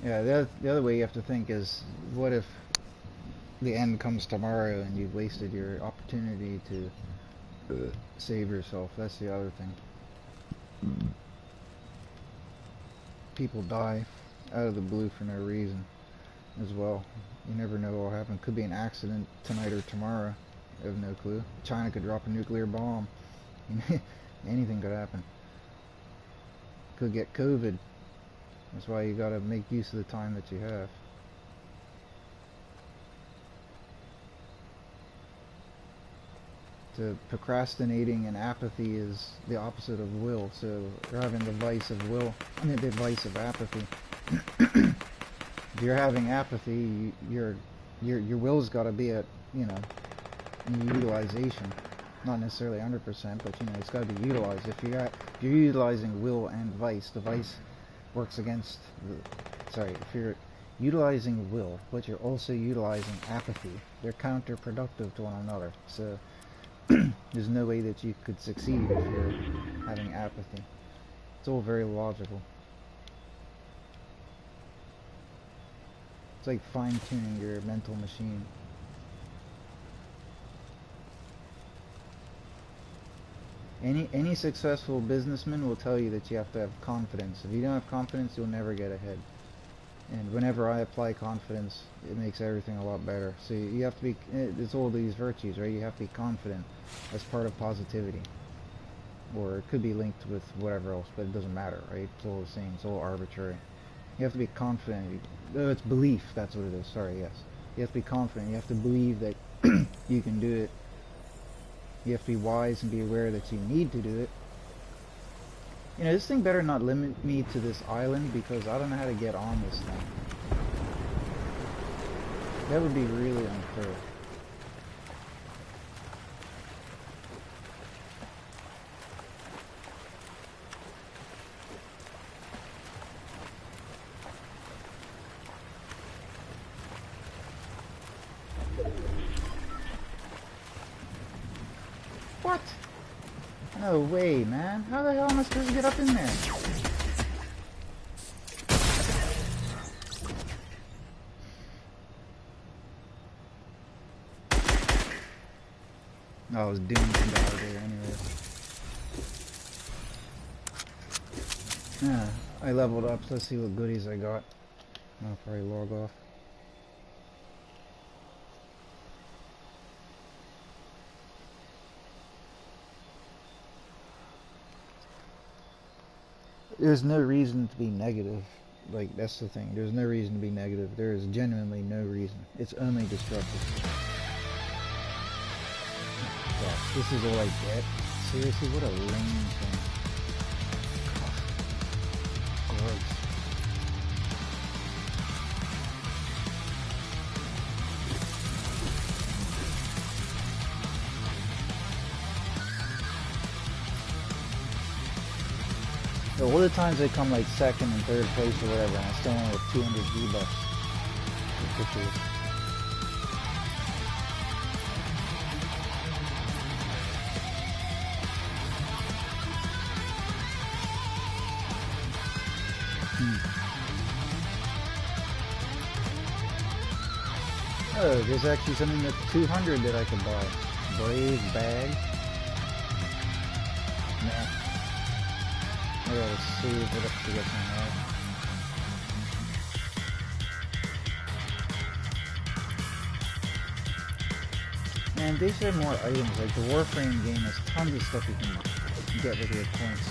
Yeah, the other way you have to think is, what if the end comes tomorrow and you've wasted your opportunity to save yourself? That's the other thing. People die out of the blue for no reason as well. You never know what will happen. Could be an accident tonight or tomorrow. I have no clue. China could drop a nuclear bomb. Anything could happen. Could get COVID. That's why you gotta make use of the time that you have. So procrastinating and apathy is the opposite of will. So you're having the vice of will. I mean, the vice of apathy. If you're having apathy, your will's got to be at, you know, utilization. Not necessarily 100%, but you know, it's got to be utilized. If you're utilizing will and vice, the vice works against the, sorry, if you're utilizing will, but you're also utilizing apathy, they're counterproductive to one another. So there's no way that you could succeed if you're having apathy. It's all very logical. It's like fine-tuning your mental machine. Any successful businessman will tell you that you have to have confidence. If you don't have confidence, you'll never get ahead. And whenever I apply confidence, it makes everything a lot better. So you have to be, it's all these virtues, right? You have to be confident as part of positivity. Or it could be linked with whatever else, but it doesn't matter, right? It's all the same, it's all arbitrary. You have to be confident. It's belief, that's what it is, sorry, yes. You have to be confident, you have to believe that you can do it. You have to be wise and be aware that you need to do it. You know, this thing better not limit me to this island, because I don't know how to get on this thing. That would be really unfair. What? No way, man. How the hell am I supposed to get up in there? I was doomed to die there anyway. Yeah, I leveled up. Let's see what goodies I got. I'll probably log off. There's no reason to be negative. Like, that's the thing. There's no reason to be negative. There is genuinely no reason. It's only destructive. Gosh, this is all I get? Seriously, what a lame thing. Gross. All the times they come like second and third place or whatever, and I still only have 200 V-Bucks. Ridiculous. Oh, there's actually something that's 200 that I can buy. Brave bag. Nah. I gotta save it up to get my head. Man, they should have more items. Like the Warframe game has tons of stuff you can get with your points.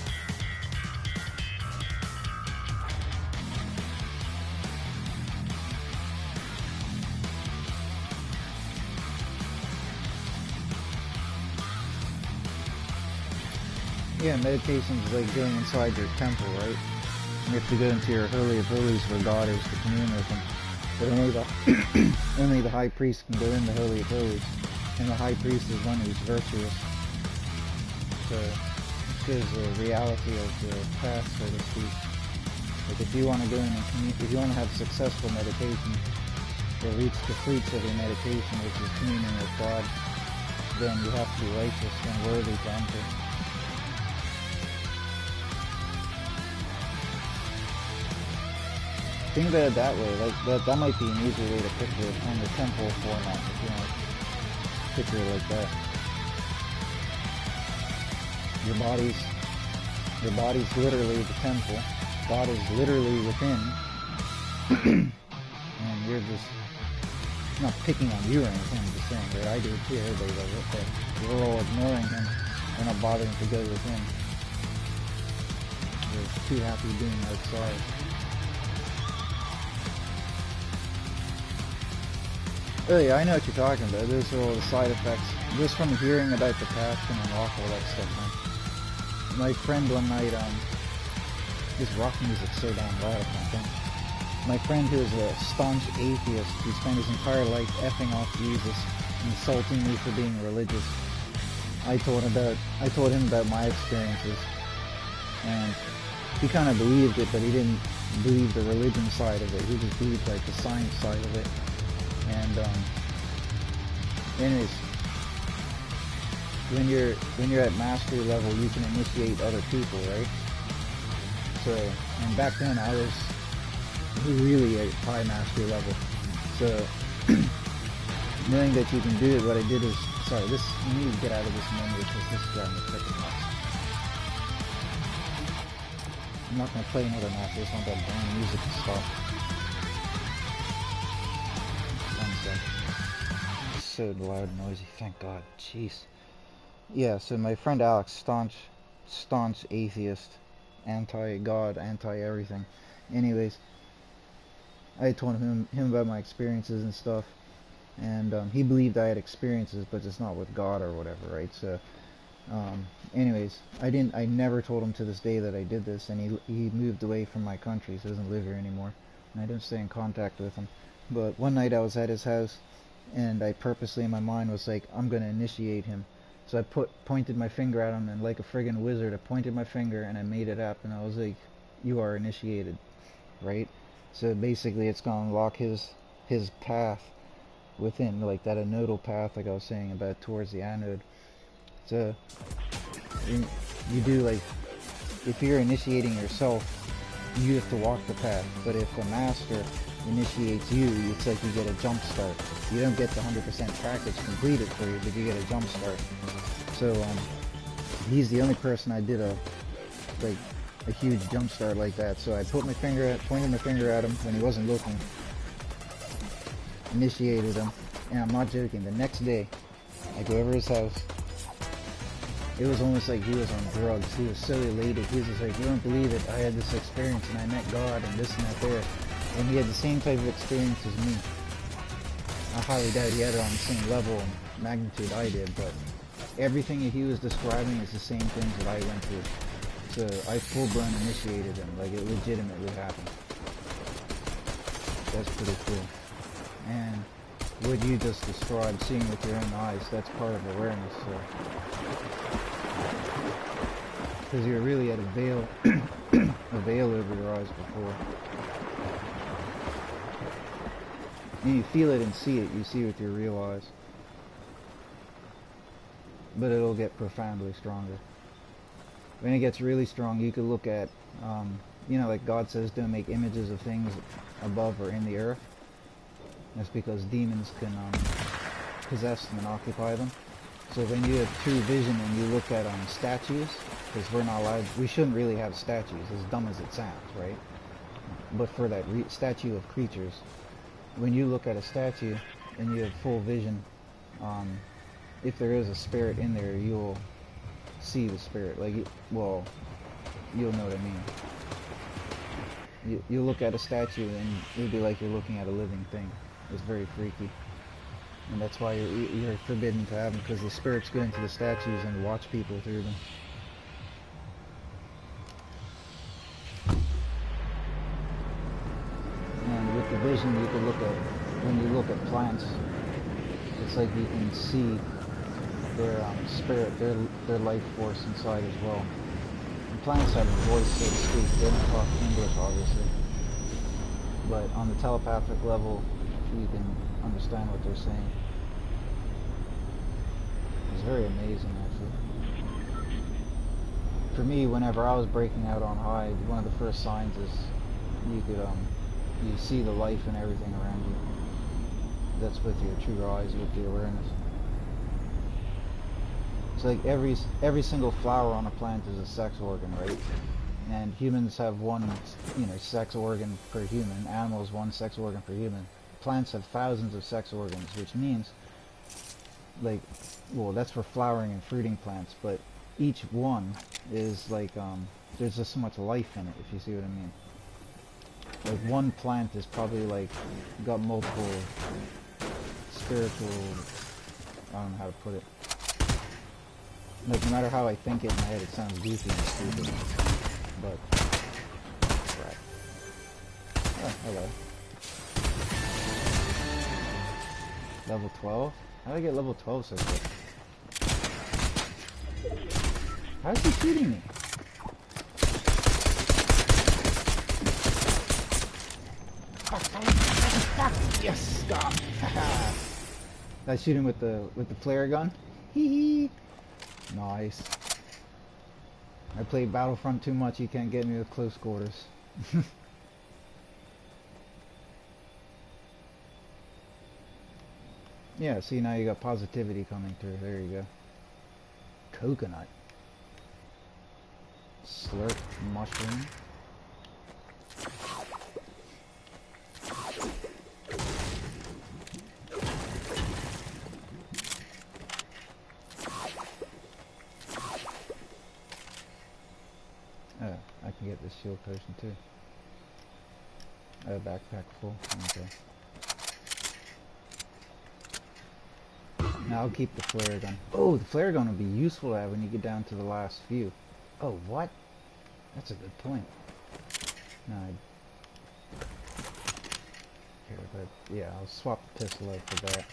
Yeah, meditation is like going inside your temple, right? You have to go into your holy of holies where God is to commune with him. But only the high priest can go in the holy of holies. And the high priest is one who's virtuous. So it shows the reality of the past, so to speak. Like if you want to go in and if you want to have successful meditation, or reach the fruits of your meditation, which is communion with God, then you have to be righteous and worthy to enter. Think about it that way. Like that might be an easier way to picture it on the temple format, if you want to picture it like that. Your body's literally the temple. God is literally within, and you're just not picking on you or anything. I'm just saying, right? I do it too. Everybody does it, but we're all ignoring him. We're not bothering to go within. We're too happy being outside. Oh yeah, I know what you're talking about. Those are all the side effects. Just from hearing about the path can unlock all that stuff, man. My friend one night, this rock music's so damn loud, I can't think. My friend who is a staunch atheist, who spent his entire life effing off Jesus, insulting me for being religious. I told him about my experiences, and he kind of believed it, but he didn't believe the religion side of it. He just believed like the science side of it. And anyways, when you're at mastery level, you can initiate other people, right? So, and back then I was really at high mastery level. So, knowing that you can do it, what I did is, sorry, you need to get out of this menu because this is driving me freaking nuts. I'm not gonna play another match. I just want that damn music to stop. It's so loud and noisy, thank God. Jeez. Yeah, so my friend Alex, staunch atheist, anti-God, anti-everything. Anyways, I told him about my experiences and stuff, and he believed I had experiences, but it's not with God or whatever, right? So, anyways, I never told him to this day that I did this, and he moved away from my country, so he doesn't live here anymore, and I don't stay in contact with him. But one night I was at his house, and I purposely in my mind was like, I'm gonna initiate him. So I pointed my finger at him, and like a friggin' wizard, I pointed my finger and I made it up, and I was like, you are initiated, right? So basically, it's gonna unlock his path within, like that anodal path, like I was saying about towards the anode. So you do like, if you're initiating yourself, you have to walk the path. But if the master initiates you, it's like you get a jump start. You don't get the 100% package completed for you, but you get a jump start. So he's the only person I did a huge jump start like that. So I pointed my finger at him when he wasn't looking, initiated him, and I'm not joking. The next day, I go over his house. It was almost like he was on drugs. He was so elated. He was just like, you don't believe it. I had this experience and I met God and this and that there. And he had the same type of experience as me. I highly doubt he had it on the same level and magnitude I did, but everything that he was describing is the same things that I went through. So I full-blown initiated him. Like, it legitimately happened. That's pretty cool. And what you just described, seeing with your own eyes, that's part of awareness. So, because you're really at a veil, a veil over your eyes before, and you feel it and see it. You see with your real eyes, but it'll get profoundly stronger. When it gets really strong, you could look at, you know, like God says, don't make images of things above or in the earth. That's because demons can possess them and occupy them. So when you have true vision and you look at statues, because we're not allowed, we shouldn't really have statues, as dumb as it sounds, right? But for that statue of creatures, when you look at a statue and you have full vision, if there is a spirit in there, you'll see the spirit. Like, well, you'll know what I mean. You look at a statue and it'll be like you're looking at a living thing. It's very freaky. And that's why you're forbidden to have them, because the spirits go into the statues and watch people through them. And with the vision, you can look at, when you look at plants, it's like you can see their spirit, their life force inside as well. And plants have a voice, so to speak. They don't talk English, obviously. But on the telepathic level, you can understand what they're saying. It's very amazing, actually. For me, whenever I was breaking out on high, one of the first signs is you could you see the life and everything around you. That's with your true eyes, with the awareness. It's like every single flower on a plant is a sex organ, right? And humans have one, you know, sex organ per human. Animals, one sex organ per human. Plants have thousands of sex organs, which means, like, well, that's for flowering and fruiting plants, but each one is like, there's just so much life in it, if you see what I mean. Like, one plant is probably like got multiple spiritual, I don't know how to put it. Like, no matter how I think it in my head, it sounds goofy and stupid, but right. Oh, hello. Level 12? How did I get level 12 so quick? How is he shooting me? Fuck! Yes! Stop! Did I shoot him with the flare gun? Hee hee! Nice. I played Battlefront too much, you can't get me with close quarters. Yeah, see, now you got positivity coming through. There you go. Coconut. Slurp mushroom. Oh, I can get this shield potion too. Oh, backpack full. Okay. Now I'll keep the flare gun. Oh, the flare gun will be useful to have when you get down to the last few. Oh, what? That's a good point. No, here, but yeah, I'll swap the pistol out for that.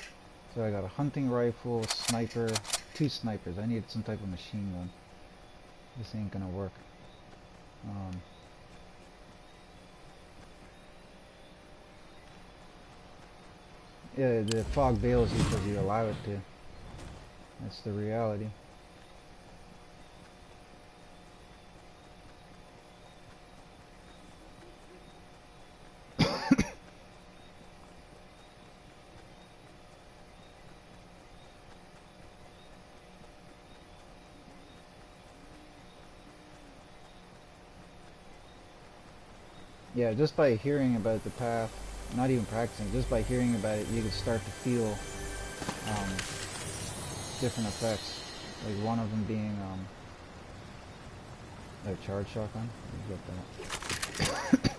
So I got a hunting rifle, sniper, 2 snipers. I need some type of machine gun. This ain't gonna work. Yeah, the fog bails you because you allow it to. That's the reality. Yeah, just by hearing about the path, not even practicing, just by hearing about it, you can start to feel different effects. Like one of them being a charge shotgun. You get that.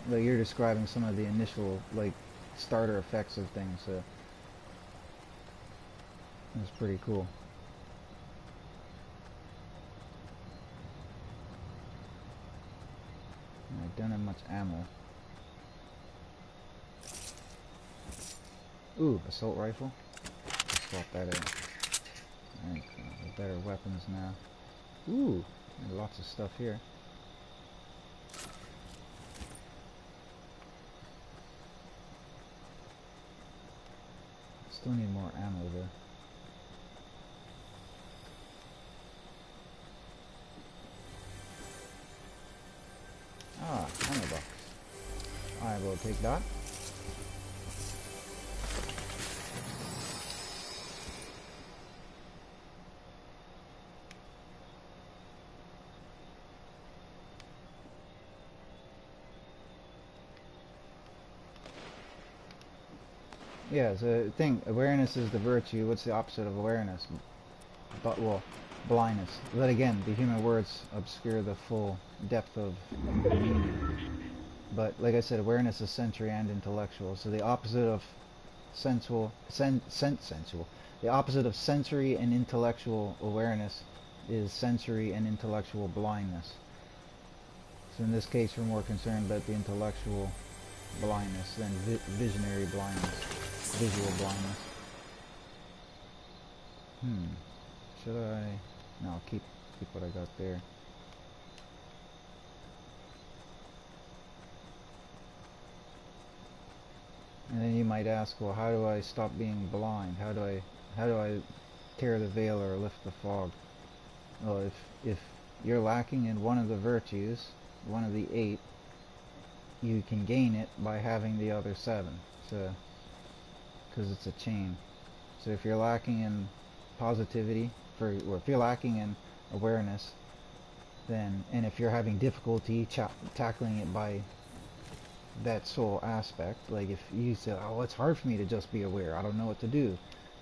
Like you're describing some of the initial like starter effects of things, so that's pretty cool. I don't have much ammo. Ooh, assault rifle. Let's swap that out. Alright, better weapons now. Ooh, lots of stuff here. Still need more ammo though. Ah, ammo box. I will take that. Yeah, so thing, awareness is the virtue. What's the opposite of awareness? But well, blindness. But again, the human words obscure the full depth of meaning. But like I said, awareness is sensory and intellectual. So the opposite of sensual. The opposite of sensory and intellectual awareness is sensory and intellectual blindness. So in this case, we're more concerned about the intellectual blindness than visionary blindness, visual blindness. Should I? No, I'll keep what I got there. And then you might ask, well, how do I stop being blind? How do I tear the veil or lift the fog? Well, if you're lacking in one of the virtues, one of the 8, you can gain it by having the other 7. So, because it's a chain. So if you're lacking in positivity, or if you're lacking in awareness, then, and if you're having difficulty tackling it by that sole aspect, like if you say, oh, it's hard for me to just be aware, I don't know what to do,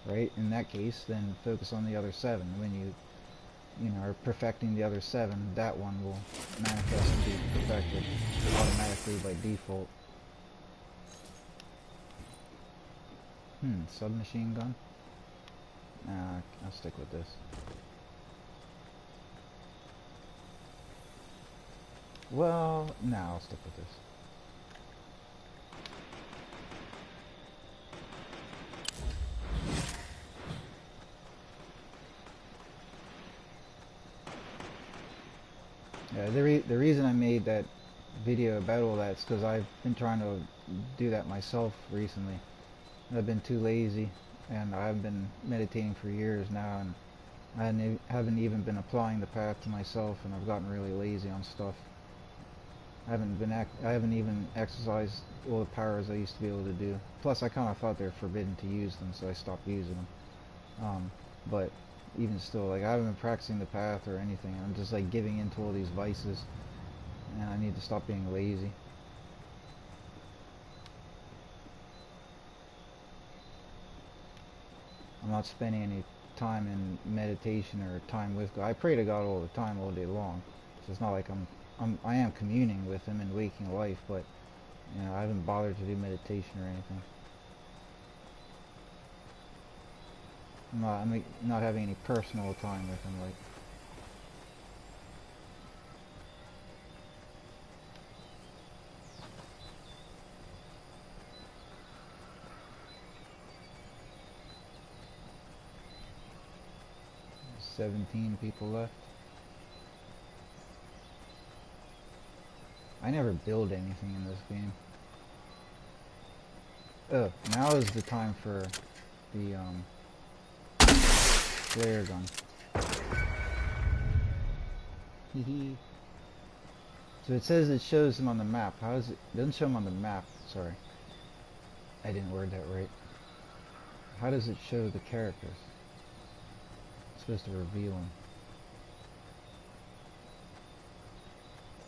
right? In that case, then focus on the other 7. When you know, are perfecting the other 7, that one will manifest and be perfected automatically by default. Submachine gun? Nah, I'll stick with this. Well, nah, I'll stick with this. Yeah, the reason I made that video about all that is because I've been trying to do that myself recently. I've been too lazy, and I've been meditating for years now, and I haven't even been applying the path to myself, and I've gotten really lazy on stuff. I haven't even exercised all the powers I used to be able to do. Plus, I kind of thought they're forbidden to use them, so I stopped using them. But even still, like, I haven't been practicing the path or anything. I'm just like giving into all these vices, and I need to stop being lazy. I'm not spending any time in meditation or time with God. I pray to God all the time, all day long. So it's not like I am communing with Him in waking life, but you know, I haven't bothered to do meditation or anything. I'm not having any personal time with Him, like. 17 people left. I never build anything in this game. Oh, now is the time for the flare gun. Hehe. So it says it shows them on the map. How is it? It doesn't show them on the map. Sorry. I didn't word that right. How does it show the characters? It's supposed to reveal them.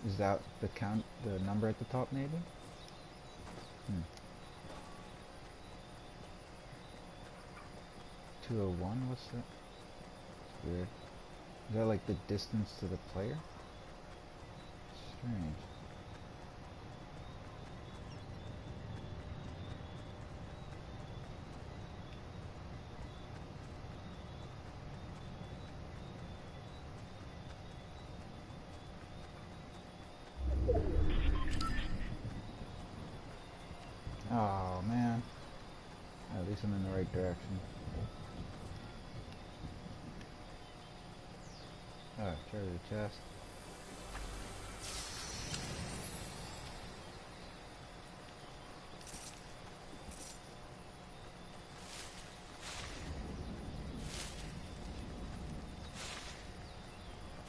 Is that the count, the number at the top maybe? 201, what's that? It's weird. Is that like the distance to the player? Strange. Oh man. At least I'm in the right direction. Oh, treasure chest.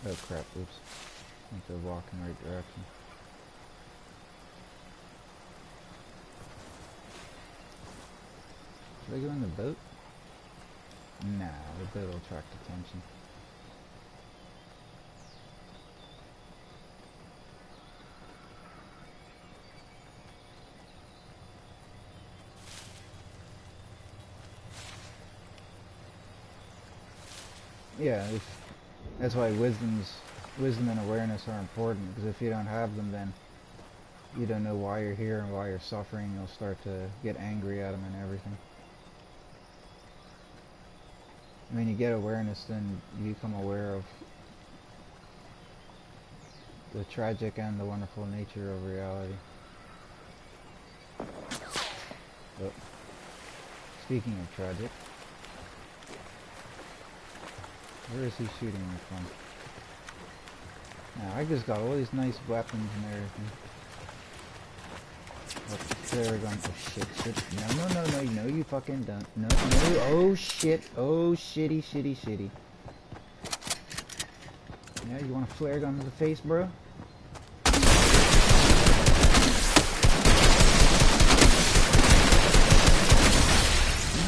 Oh crap, oops. I think they're walking the right direction. Should I go in the boat? Nah, the boat will attract attention. Yeah, that's why wisdom and awareness are important, because if you don't have them, then you don't know why you're here and why you're suffering. You'll start to get angry at them and everything. When you get awareness, then you become aware of the tragic and the wonderful nature of reality. But speaking of tragic, where is he shooting me from? Now, I just got all these nice weapons and everything. There we go. Oh shit. No, you fucking don't. No, oh shit. Oh, shitty. Yeah, you want a flare gun to the face, bro?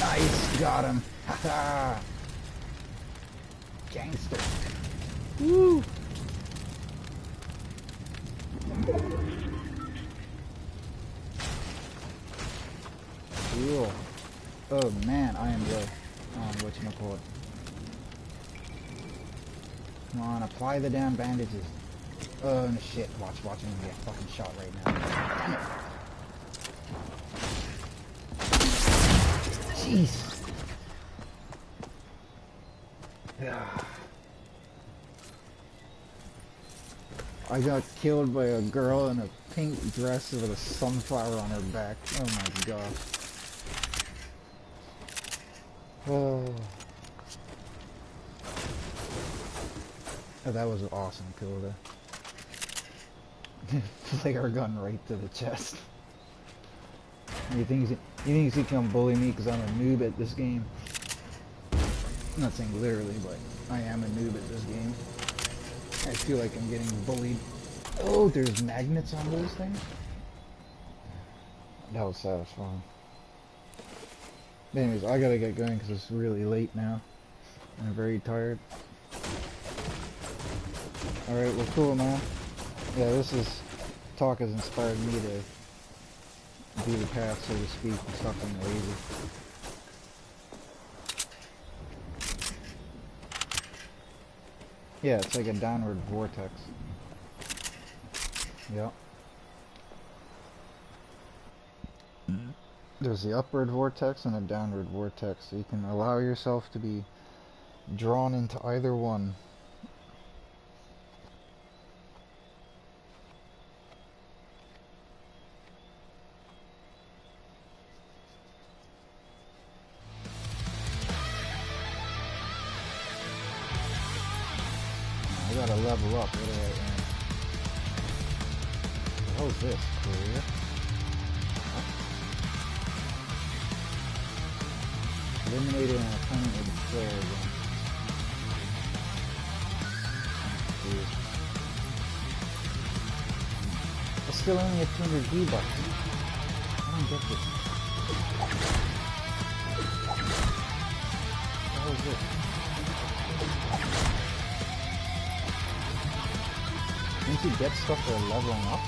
Nice, got him. Haha. Gangster. Woo! Cool. Oh man, I am low on whatchamacallit. Come on, apply the damn bandages. Oh no, shit, watch, I'm gonna get fucking shot right now. Damn it. Jeez. I got killed by a girl in a pink dress with a sunflower on her back. Oh my gosh. Oh, that was an awesome kill there. Flare gun right to the chest. You think he can bully me because I'm a noob at this game? I'm not saying literally, but I am a noob at this game. I feel like I'm getting bullied. Oh, there's magnets on those things? That was satisfying. Anyways, I gotta get going because it's really late now. I'm very tired. Alright, well cool, man. Yeah, talk has inspired me to do the path, so to speak, and stop being lazy. Yeah, it's like a downward vortex. Yep. There's the upward vortex and a downward vortex, so you can allow yourself to be drawn into either one. gotta level up. What do I earn? What the hell is this? Career? What? Eliminated an opponent with a player again. Dude. I still only have 200 V-Bucks. I don't get this. What the hell is this? Didn't you get stuff for leveling up?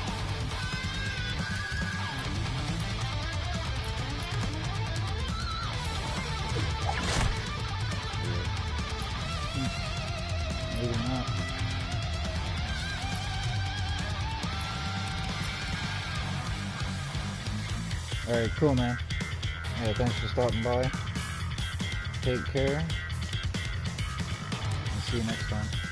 Maybe not. Alright, cool, man. Yeah, thanks for stopping by. Take care. And see you next time.